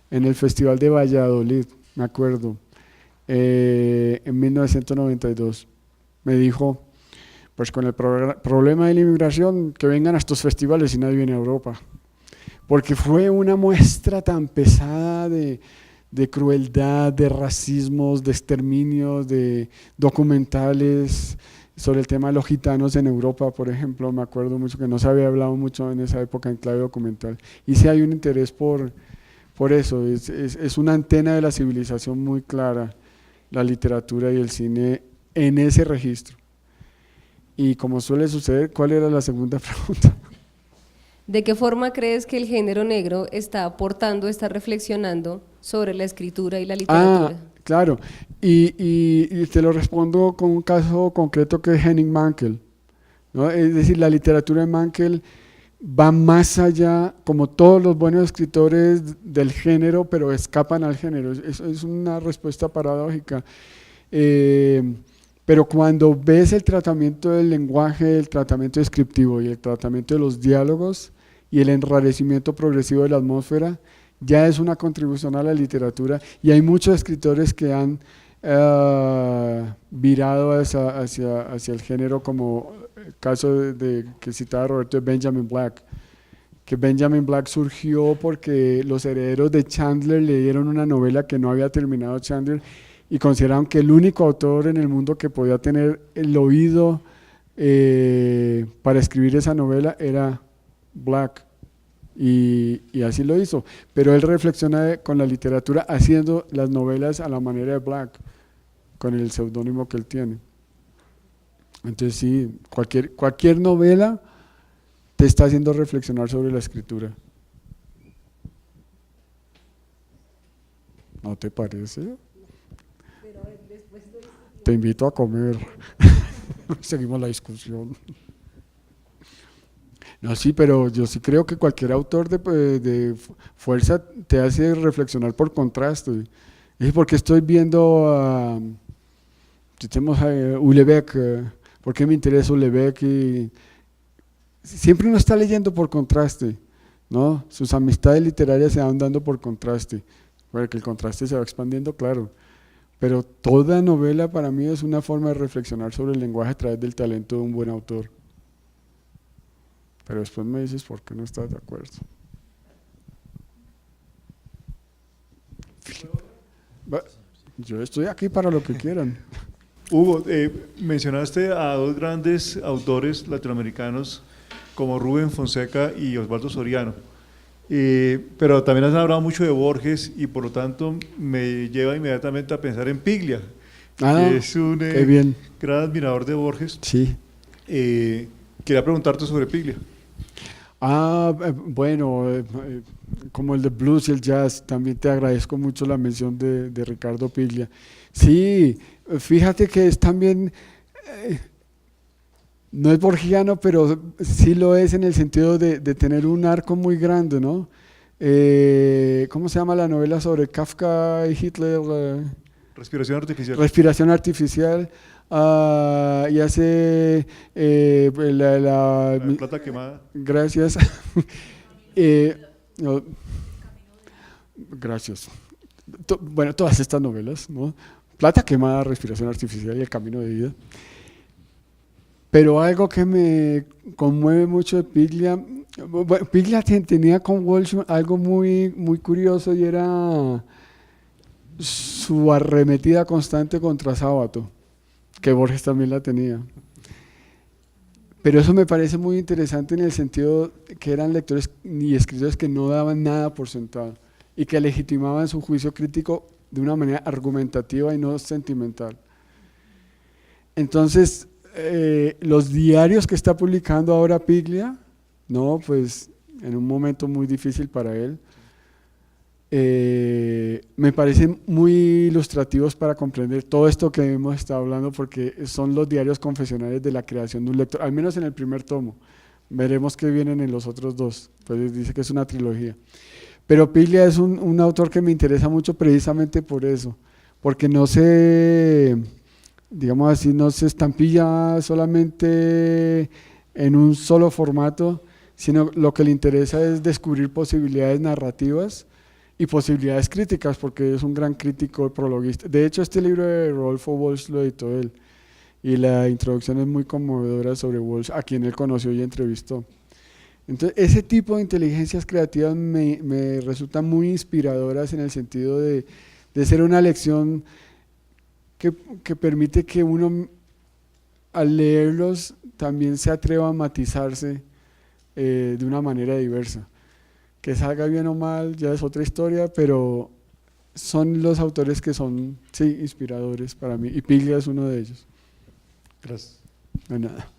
Speaker 3: en el Festival de Valladolid, me acuerdo, en 1992. Me dijo, pues con el problema de la inmigración, que vengan a estos festivales y nadie viene a Europa. Porque fue una muestra tan pesada de crueldad, de racismos, de exterminios, de documentales sobre el tema de los gitanos en Europa, por ejemplo. Me acuerdo mucho que no se había hablado mucho en esa época en clave documental. Y sí hay un interés por eso, es una antena de la civilización muy clara, la literatura y el cine en ese registro. Y como suele suceder, ¿cuál era la segunda pregunta?
Speaker 9: ¿De qué forma crees que el género negro está aportando, está reflexionando sobre la escritura y la literatura?
Speaker 3: Claro, y te lo respondo con un caso concreto que es Henning Mankell, ¿no? Es decir, la literatura de Mankell va más allá, como todos los buenos escritores del género, pero escapan al género. Es una respuesta paradójica. Pero cuando ves el tratamiento del lenguaje, el tratamiento descriptivo y el tratamiento de los diálogos y el enrarecimiento progresivo de la atmósfera, ya es una contribución a la literatura y hay muchos escritores que han virado hacia el género, como el caso que citaba Roberto de Benjamin Black, que Benjamin Black surgió porque los herederos de Chandler leyeron una novela que no había terminado Chandler y consideraron que el único autor en el mundo que podía tener el oído para escribir esa novela era Black, y así lo hizo, pero él reflexiona con la literatura haciendo las novelas a la manera de Black, con el seudónimo que él tiene. Entonces sí, cualquier novela te está haciendo reflexionar sobre la escritura. ¿No te parece? Te invito a comer. Seguimos la discusión. No, sí, pero yo sí creo que cualquier autor de fuerza te hace reflexionar por contraste. Es porque estoy viendo a Houellebecq, ¿por qué me interesa Houellebecq? Y siempre uno está leyendo por contraste, ¿no? Sus amistades literarias se van dando por contraste, porque el contraste se va expandiendo, claro. Pero toda novela para mí es una forma de reflexionar sobre el lenguaje a través del talento de un buen autor. Pero después me dices por qué no estás de acuerdo. Yo estoy aquí para lo que quieran.
Speaker 4: Hugo, mencionaste a dos grandes autores latinoamericanos como Rubén Fonseca y Osvaldo Soriano, pero también has hablado mucho de Borges y por lo tanto me lleva inmediatamente a pensar en Piglia, que es un gran admirador de Borges.
Speaker 3: Sí.
Speaker 4: Quería preguntarte sobre Piglia.
Speaker 3: Bueno, como el de blues y el jazz, también te agradezco mucho la mención de Ricardo Piglia. Sí, fíjate que es también, no es borgiano, pero sí lo es en el sentido de tener un arco muy grande, ¿no? ¿Cómo se llama la novela sobre Kafka y Hitler?
Speaker 4: Respiración artificial.
Speaker 3: Respiración artificial. Y hace la
Speaker 4: plata quemada.
Speaker 3: Gracias. No, gracias. Bueno, todas estas novelas, ¿no? Plata quemada, Respiración artificial y El camino de vida. Pero algo que me conmueve mucho de Piglia, Piglia tenía con Walsh algo muy, muy curioso y era su arremetida constante contra Sábato, que Borges también la tenía. Pero eso me parece muy interesante en el sentido que eran lectores y escritores que no daban nada por sentado. y que legitimaban su juicio crítico de una manera argumentativa y no sentimental. Entonces, los diarios que está publicando ahora Piglia, no, pues en un momento muy difícil para él, me parecen muy ilustrativos para comprender todo esto que hemos estado hablando, porque son los diarios confesionales de la creación de un lector, al menos en el primer tomo. Veremos qué vienen en los otros dos, pues dice que es una trilogía. Pero Piglia es un autor que me interesa mucho precisamente por eso, porque no se, digamos así, no se estampilla solamente en un solo formato, sino lo que le interesa es descubrir posibilidades narrativas y posibilidades críticas, porque es un gran crítico prologuista. De hecho, este libro de Rodolfo Walsh lo editó él, y la introducción es muy conmovedora sobre Walsh, a quien él conoció y entrevistó. Entonces, ese tipo de inteligencias creativas me resultan muy inspiradoras en el sentido de ser una lección que permite que uno, al leerlos, también se atreva a matizarse de una manera diversa. Que salga bien o mal ya es otra historia, pero son los autores que son, sí, inspiradores para mí, y Piglia es uno de ellos.
Speaker 2: Gracias.
Speaker 3: No hay nada.